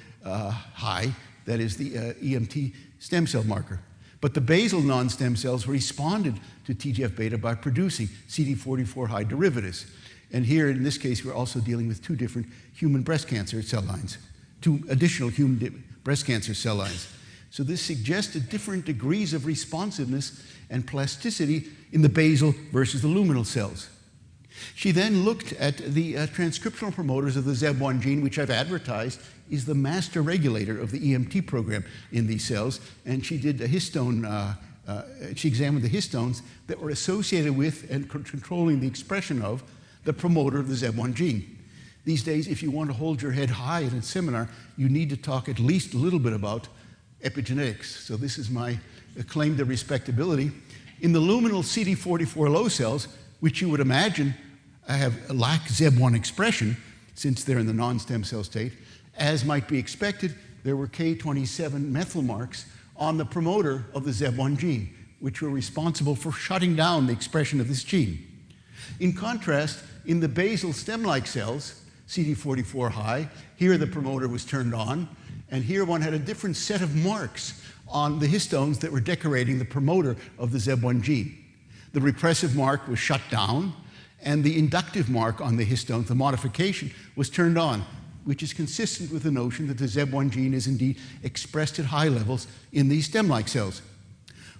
high, that is the EMT stem cell marker. But the basal non-stem cells responded to TGF-beta by producing CD44 high derivatives. And here, in this case, we're also dealing with two different human breast cancer cell lines, two additional human breast cancer cell lines. So this suggested different degrees of responsiveness and plasticity in the basal versus the luminal cells. She then looked at the transcriptional promoters of the ZEB1 gene, which I've advertised is the master regulator of the EMT program in these cells, and she did a histone, she examined the histones that were associated with and controlling the expression of the promoter of the ZEB1 gene. These days, if you want to hold your head high in a seminar, you need to talk at least a little bit about epigenetics. So this is my claim to respectability. In the luminal CD44 low cells, which you would imagine lack ZEB1 expression, since they're in the non-stem cell state. As might be expected, there were K27 methyl marks on the promoter of the ZEB1 gene, which were responsible for shutting down the expression of this gene. In contrast, in the basal stem-like cells, CD44 high, here the promoter was turned on, and here one had a different set of marks on the histones that were decorating the promoter of the ZEB1 gene. The repressive mark was shut down, and the inductive mark on the histones, the modification, was turned on, which is consistent with the notion that the ZEB1 gene is indeed expressed at high levels in these stem-like cells.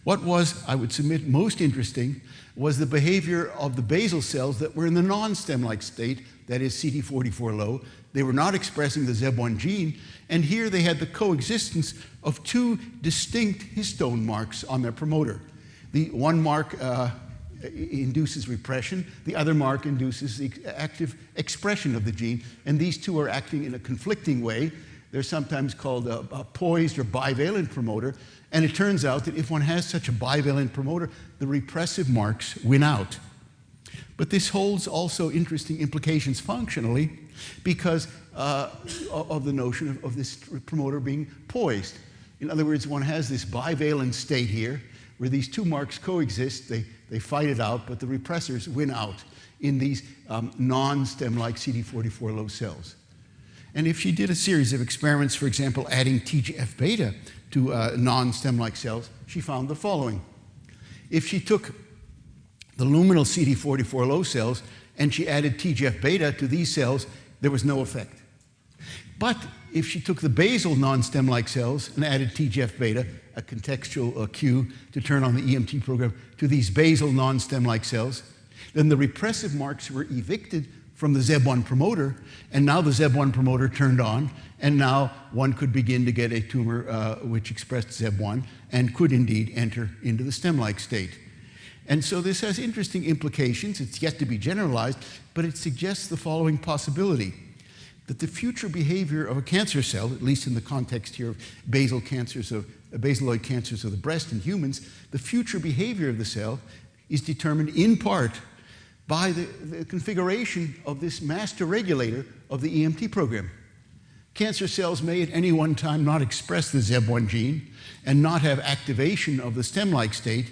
What was, I would submit, most interesting was the behavior of the basal cells that were in the non-stem-like state, that is CD44 low. They were not expressing the ZEB1 gene, and here they had the coexistence of two distinct histone marks on their promoter. The one mark induces repression, the other mark induces the active expression of the gene, and these two are acting in a conflicting way. They're sometimes called a poised or bivalent promoter, and it turns out that if one has such a bivalent promoter, the repressive marks win out. But this holds also interesting implications functionally because of the notion of this promoter being poised. In other words, one has this bivalent state here where these two marks coexist, they fight it out, but the repressors win out in these non-stem-like CD44 low cells. And if she did a series of experiments, for example, adding TGF-beta to non-stem-like cells, she found the following. If she took the luminal CD44 low cells and she added TGF-beta to these cells, there was no effect. But if she took the basal non-stem-like cells and added TGF-beta, a contextual cue to turn on the EMT program, to these basal non-stem-like cells, then the repressive marks were evicted from the ZEB1 promoter, and now the ZEB1 promoter turned on, and now one could begin to get a tumor which expressed ZEB1 and could indeed enter into the stem-like state. And so this has interesting implications. It's yet to be generalized, but it suggests the following possibility, that the future behavior of a cancer cell, at least in the context here of basaloid cancers of the breast in humans, the future behavior of the cell is determined in part by the configuration of this master regulator of the EMT program. Cancer cells may at any one time not express the ZEB1 gene and not have activation of the stem-like state,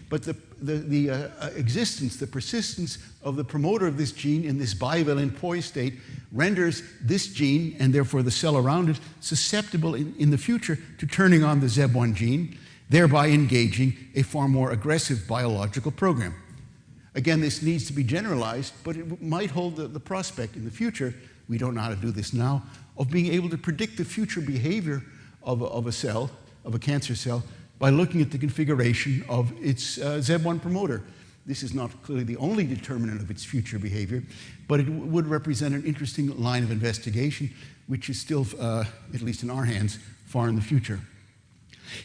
but the existence, the persistence of the promoter of this gene in this bivalent poised state renders this gene, and therefore the cell around it, susceptible in the future to turning on the ZEB1 gene, thereby engaging a far more aggressive biological program. Again, this needs to be generalized, but it might hold the prospect in the future, we don't know how to do this now, of being able to predict the future behavior of a cell, of a cancer cell, by looking at the configuration of its ZEB1 promoter. This is not clearly the only determinant of its future behavior, but it would represent an interesting line of investigation, which is still, at least in our hands, far in the future.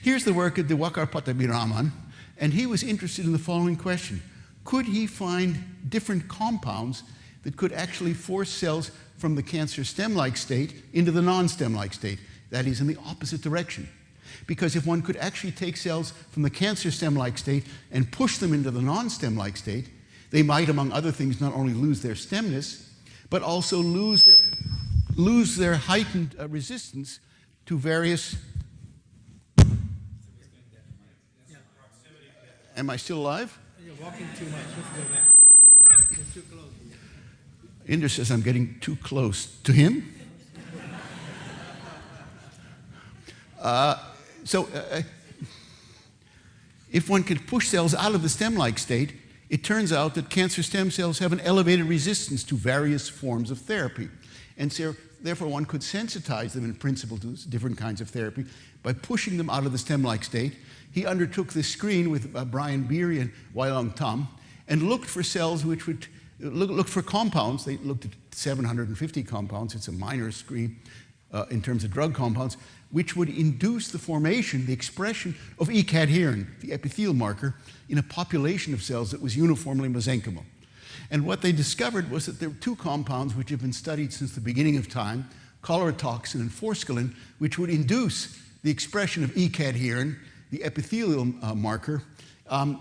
Here's the work of Diwakar Pattabhiraman, and he was interested in the following question. Could he find different compounds that could actually force cells from the cancer stem-like state into the non-stem-like state, that is, in the opposite direction? Because if one could actually take cells from the cancer stem-like state and push them into the non-stem-like state, they might, among other things, not only lose their stemness, but also lose their heightened resistance to various... Am I still alive? You're walking too much. Let's go back. You're too close. Inder says I'm getting too close to him. If one could push cells out of the stem-like state, it turns out that cancer stem cells have an elevated resistance to various forms of therapy. And so, therefore, one could sensitize them in principle to different kinds of therapy by pushing them out of the stem-like state. He undertook this screen with Brian Beery and Wailong Tam and looked for cells which would look for compounds. They looked at 750 compounds. It's a minor screen in terms of drug compounds, which would induce the formation, the expression of E-cadherin, the epithelial marker, in a population of cells that was uniformly mesenchymal. And what they discovered was that there were two compounds which have been studied since the beginning of time, cholera-toxin and forskolin, which would induce the expression of E-cadherin, the epithelial marker,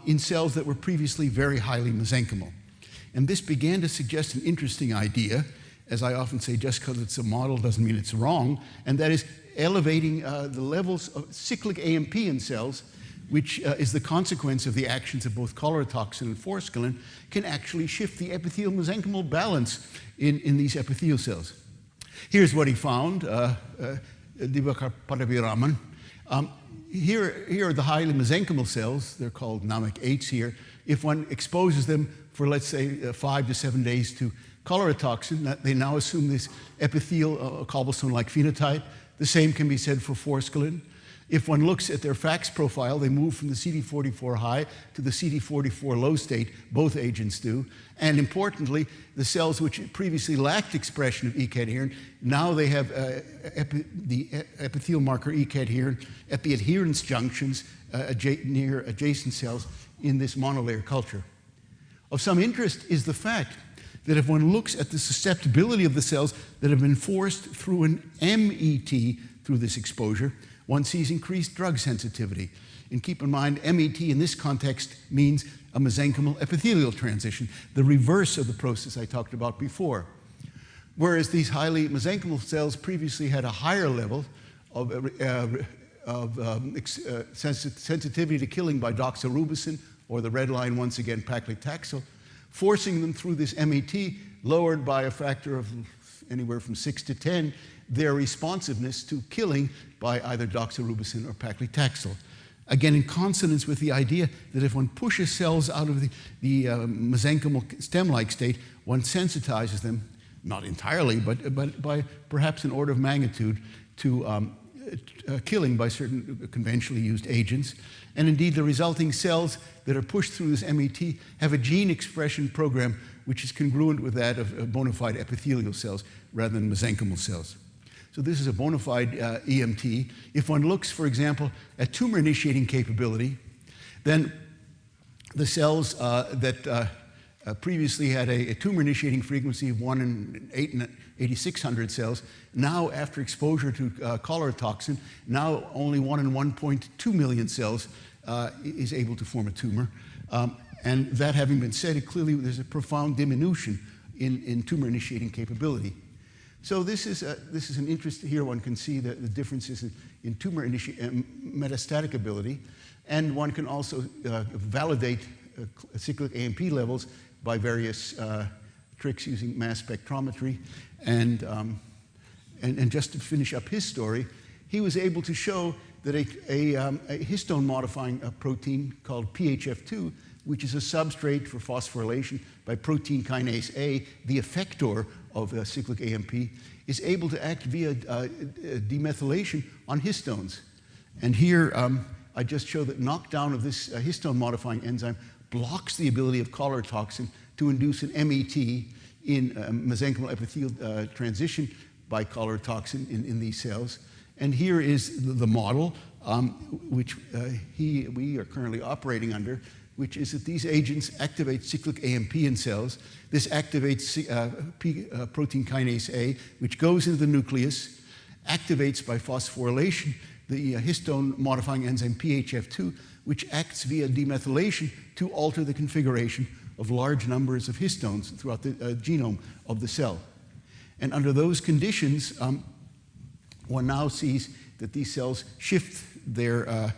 in cells that were previously very highly mesenchymal. And this began to suggest an interesting idea, as I often say, just because it's a model doesn't mean it's wrong, and that is elevating the levels of cyclic AMP in cells, which is the consequence of the actions of both cholera toxin and forskolin, can actually shift the epithelial-mesenchymal balance in these epithelial cells. Here's what he found, Dibakar Padabhiraman. Here are the highly mesenchymal cells. They're called NAMEC-8s here. If one exposes them for, let's say, 5 to 7 days to cholera toxin, they now assume this epithelial cobblestone-like phenotype. The same can be said for forskolin. If one looks at their FACS profile, they move from the CD44 high to the CD44 low state. Both agents do. And importantly, the cells which previously lacked expression of E-cadherin, now they have the epithelial marker E-cadherin at the adherence junctions near adjacent cells in this monolayer culture. Of some interest is the fact that if one looks at the susceptibility of the cells that have been forced through an MET through this exposure, one sees increased drug sensitivity. And keep in mind, MET in this context means a mesenchymal epithelial transition, the reverse of the process I talked about before. Whereas these highly mesenchymal cells previously had a higher level of sensitivity to killing by doxorubicin, or the red line once again, paclitaxel, forcing them through this MET, lowered by a factor of anywhere from 6 to 10, their responsiveness to killing by either doxorubicin or paclitaxel. Again, in consonance with the idea that if one pushes cells out of the mesenchymal stem-like state, one sensitizes them, not entirely, but by perhaps an order of magnitude to killing by certain conventionally used agents. And indeed, the resulting cells that are pushed through this MET have a gene expression program which is congruent with that of bona fide epithelial cells rather than mesenchymal cells. So this is a bona fide EMT. If one looks, for example, at tumor-initiating capability, then the cells that previously had a tumor-initiating frequency of 1 in 8,600 cells, now after exposure to cholera toxin, now only 1 in 1.2 million cells is able to form a tumor. And that having been said, clearly there's a profound diminution in tumor-initiating capability. So this is an interest here. One can see the differences in tumor metastatic ability, and one can also validate cyclic AMP levels by various tricks using mass spectrometry. And just to finish up his story, he was able to show that a histone-modifying protein called PHF2, which is a substrate for phosphorylation by protein kinase A, the effector of cyclic AMP, is able to act via demethylation on histones. And here I just show that knockdown of this histone-modifying enzyme blocks the ability of cholera toxin to induce an MET in mesenchymal epithelial transition by cholera toxin in these cells. And here is the model which we are currently operating under, which is that these agents activate cyclic AMP in cells. This activates protein kinase A, which goes into the nucleus, activates by phosphorylation the histone-modifying enzyme PHF2, which acts via demethylation to alter the configuration of large numbers of histones throughout the genome of the cell. And under those conditions, one now sees that these cells shift their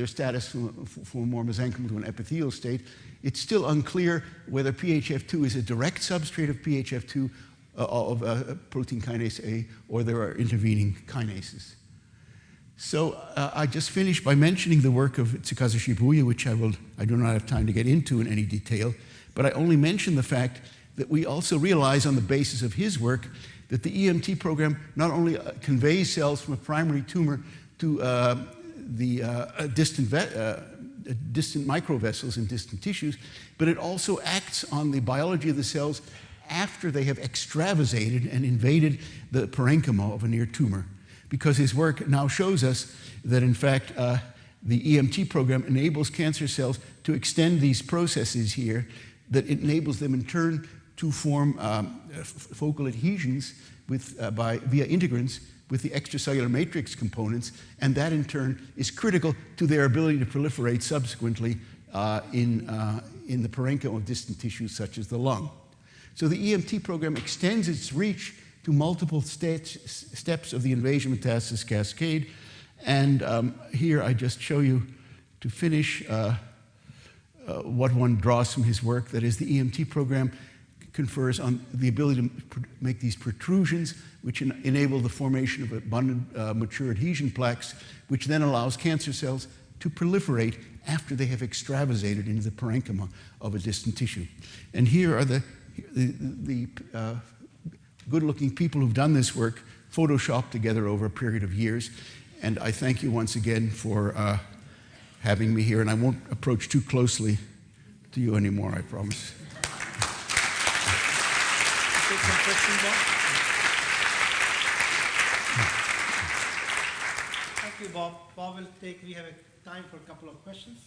status from a more mesenchymal to an epithelial state. It's still unclear whether PHF2 is a direct substrate of PHF2 of protein kinase A, or there are intervening kinases. So I just finished by mentioning the work of Tsukasa Shibuya, which I do not have time to get into in any detail, but I only mention the fact that we also realize on the basis of his work that the EMT program not only conveys cells from a primary tumor to the distant microvessels in distant tissues, but it also acts on the biology of the cells after they have extravasated and invaded the parenchyma of a near tumor. Because his work now shows us that, in fact, the EMT program enables cancer cells to extend these processes here, that it enables them in turn to form focal adhesions via integrants with the extracellular matrix components, and that in turn is critical to their ability to proliferate subsequently in the parenchyma of distant tissues such as the lung. So the EMT program extends its reach to multiple steps of the invasion metastasis cascade. And here I just show you, to finish, what one draws from his work. That is, the EMT program confers on the ability to make these protrusions, which enable the formation of abundant mature adhesion plaques, which then allows cancer cells to proliferate after they have extravasated into the parenchyma of a distant tissue. And here are the good-looking people who've done this work, photoshopped together over a period of years. And I thank you once again for having me here, and I won't approach too closely to you anymore, I promise. Take some questions, Bob. Thank you, Bob. We have time for a couple of questions.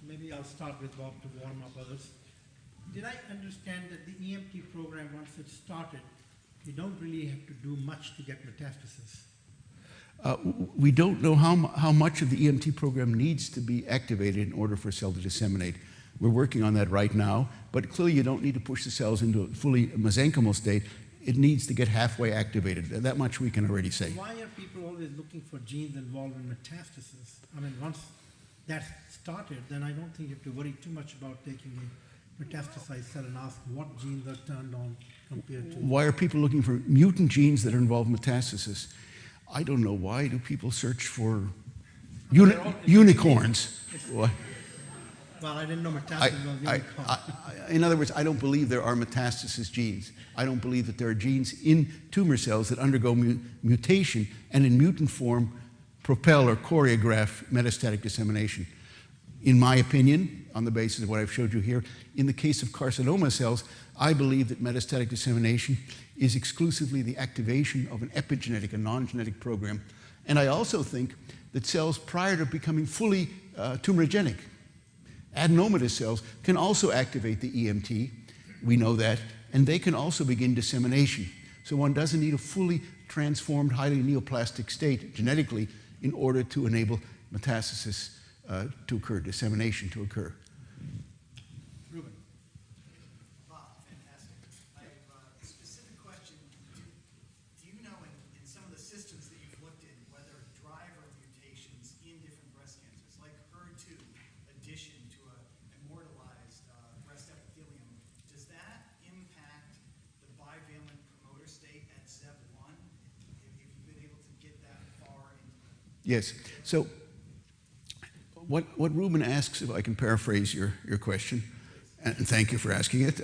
Maybe I'll start with Bob to warm up others. Did I understand that the EMT program, once it started, you don't really have to do much to get metastasis? We don't know how much of the EMT program needs to be activated in order for a cell to disseminate. We're working on that right now, but clearly you don't need to push the cells into a fully mesenchymal state. It needs to get halfway activated. That much we can already say. Why are people always looking for genes involved in metastasis? I mean, once that's started, then I don't think you have to worry too much about taking a metastasized cell and ask what genes are turned on compared to... Why are people looking for mutant genes that are involved in metastasis? I don't know. Why do people search for unicorns? What? Well, I didn't know metastasis was unicorn. In other words, I don't believe there are metastasis genes. I don't believe that there are genes in tumor cells that undergo mutation and in mutant form propel or choreograph metastatic dissemination. In my opinion, on the basis of what I've showed you here, in the case of carcinoma cells, I believe that metastatic dissemination is exclusively the activation of an epigenetic, a non-genetic program. And I also think that cells prior to becoming fully tumorigenic, adenomatous cells, can also activate the EMT. We know that. And they can also begin dissemination. So one doesn't need a fully transformed, highly neoplastic state genetically in order to enable metastasis to occur, dissemination to occur. Ruben. Bob, fantastic. I have a specific question. Do you know in some of the systems that you've looked in whether driver mutations in different breast cancers, like HER2 addition to an immortalized breast epithelium, does that impact the bivalent promoter state at ZEB1? Have you been able to get that far into the... Yes. So what Ruben asks, if I can paraphrase your question, and thank you for asking it,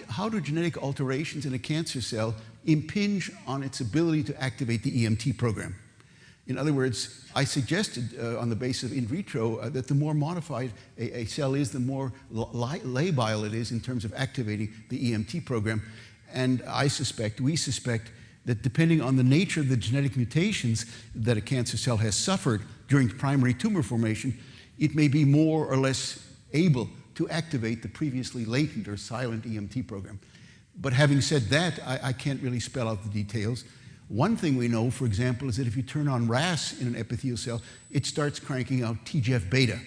how do genetic alterations in a cancer cell impinge on its ability to activate the EMT program? In other words, I suggested on the basis of in vitro that the more modified a cell is, the more labile it is in terms of activating the EMT program. And we suspect that depending on the nature of the genetic mutations that a cancer cell has suffered during primary tumor formation, it may be more or less able to activate the previously latent or silent EMT program. But having said that, I can't really spell out the details. One thing we know, for example, is that if you turn on RAS in an epithelial cell, it starts cranking out TGF-beta.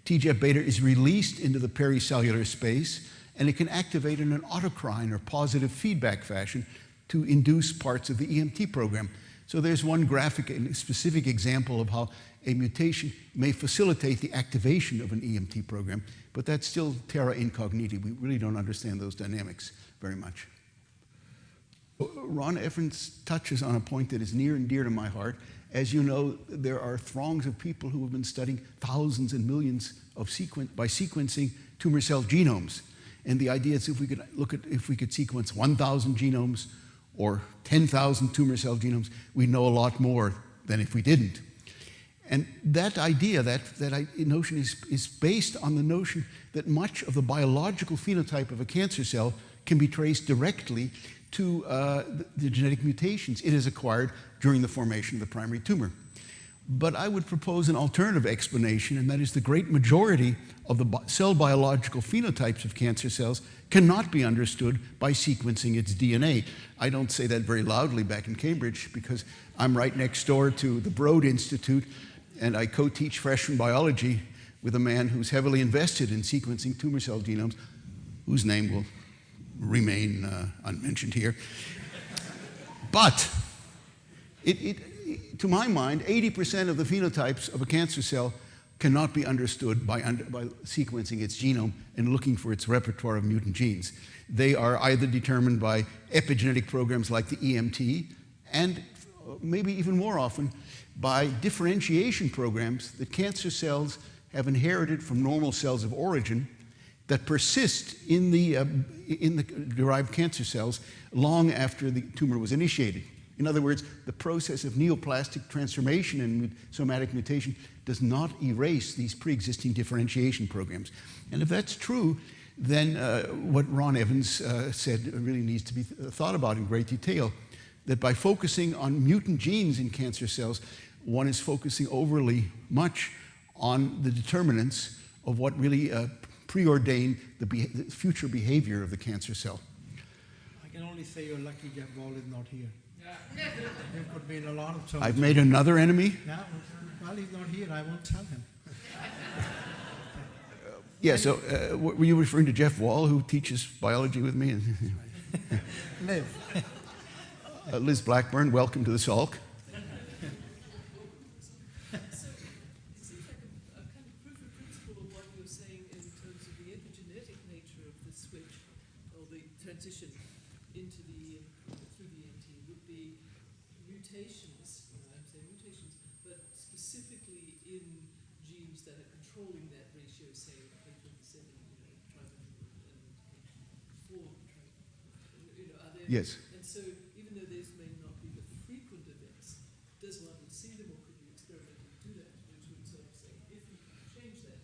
TGF-beta is released into the pericellular space, and it can activate in an autocrine or positive feedback fashion to induce parts of the EMT program. So there's one graphic and specific example of how a mutation may facilitate the activation of an EMT program, but that's still terra incognita. We really don't understand those dynamics very much. Ron Evans touches on a point that is near and dear to my heart. As you know, there are throngs of people who have been studying thousands and millions of by sequencing tumor cell genomes. And the idea is if we could sequence 1,000 genomes or 10,000 tumor cell genomes, we know a lot more than if we didn't. And that idea, that notion is based on the notion that much of the biological phenotype of a cancer cell can be traced directly to the genetic mutations it has acquired during the formation of the primary tumor. But I would propose an alternative explanation, and that is the great majority of the cell biological phenotypes of cancer cells cannot be understood by sequencing its DNA. I don't say that very loudly back in Cambridge because I'm right next door to the Broad Institute, and I co-teach freshman biology with a man who's heavily invested in sequencing tumor cell genomes, whose name will remain unmentioned here. But to my mind, 80% of the phenotypes of a cancer cell cannot be understood by sequencing its genome and looking for its repertoire of mutant genes. They are either determined by epigenetic programs like the EMT, and maybe even more often by differentiation programs that cancer cells have inherited from normal cells of origin that persist in the derived cancer cells long after the tumor was initiated. In other words, the process of neoplastic transformation and somatic mutation does not erase these pre-existing differentiation programs. And if that's true, then what Ron Evans said really needs to be thought about in great detail, that by focusing on mutant genes in cancer cells, one is focusing overly much on the determinants of what really preordain the future behavior of the cancer cell. I can only say you're lucky Jeff Wall is not here. He put me in a lot of trouble. I've made another enemy? Yeah, well, he's not here. I won't tell him. Yeah, so were you referring to Jeff Wall, who teaches biology with me? Liz. Liz Blackburn, welcome to the Salk. Yes. And so, even though these may not be the frequent events, does one see them, or could you experimentally do that? Which would sort of say, if you can change that,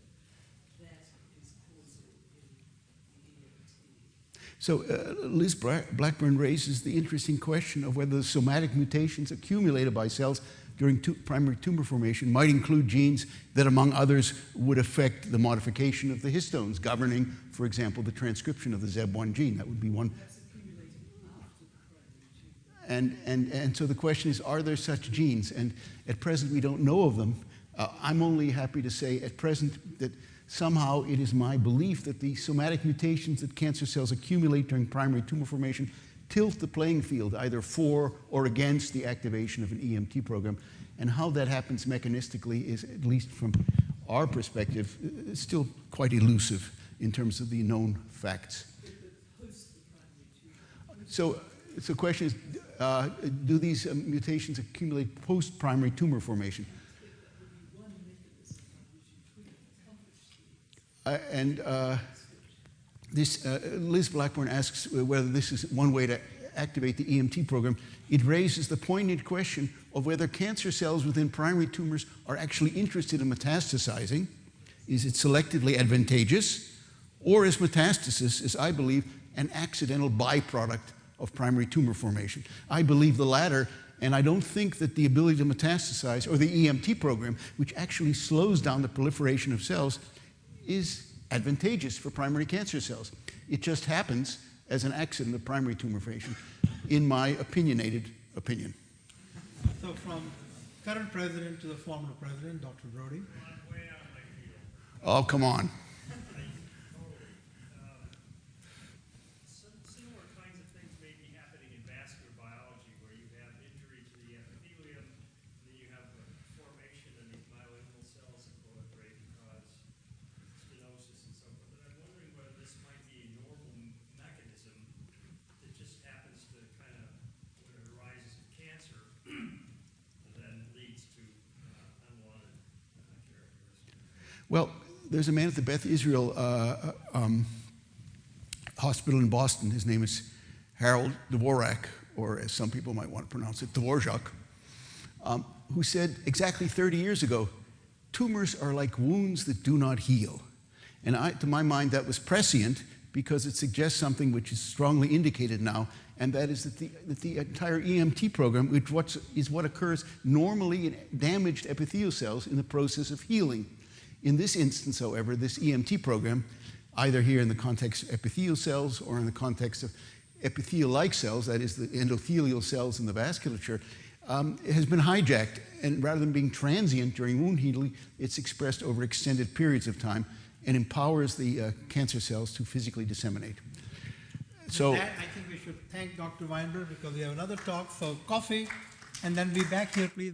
that is causal in the EMT. So Liz Blackburn raises the interesting question of whether the somatic mutations accumulated by cells during primary tumor formation might include genes that, among others, would affect the modification of the histones, governing, for example, the transcription of the ZEB1 gene. That would be one. And so the question is, are there such genes? And at present, we don't know of them. I'm only happy to say at present that somehow it is my belief that the somatic mutations that cancer cells accumulate during primary tumor formation tilt the playing field either for or against the activation of an EMT program. And how that happens mechanistically is, at least from our perspective, still quite elusive in terms of the known facts. So the question is, do these mutations accumulate post-primary tumor formation? Liz Blackburn asks whether this is one way to activate the EMT program. It raises the poignant question of whether cancer cells within primary tumors are actually interested in metastasizing. Is it selectively advantageous? Or is metastasis, as I believe, an accidental byproduct of primary tumor formation? I believe the latter, and I don't think that the ability to metastasize, or the EMT program, which actually slows down the proliferation of cells, is advantageous for primary cancer cells. It just happens as an accident of primary tumor formation, in my opinionated opinion. So from current president to the former president, Dr. Brody. Oh, come on. Similar kinds of things may be happening in vascular biology, where you have injury to the epithelium, then you have a formation in these malignant cells that proliferate and cause stenosis and so forth. And I'm wondering whether this might be a normal mechanism that just happens to kind of, when it arises in cancer, then leads to unwanted characteristics. Well, there's a man at the Beth Israel Hospital in Boston. His name is Harold Dvorak, or as some people might want to pronounce it, Dvorak, who said exactly 30 years ago, tumors are like wounds that do not heal. And to my mind, that was prescient because it suggests something which is strongly indicated now, and that is that the entire EMT program, which is what occurs normally in damaged epithelial cells in the process of healing. In this instance, however, this EMT program, either here in the context of epithelial cells or in the context of epithelial-like cells, that is the endothelial cells in the vasculature, it has been hijacked, and rather than being transient during wound healing, it's expressed over extended periods of time and empowers the cancer cells to physically disseminate. So with that, I think we should thank Dr. Weinberg because we have another talk. So coffee, and then be back here, please.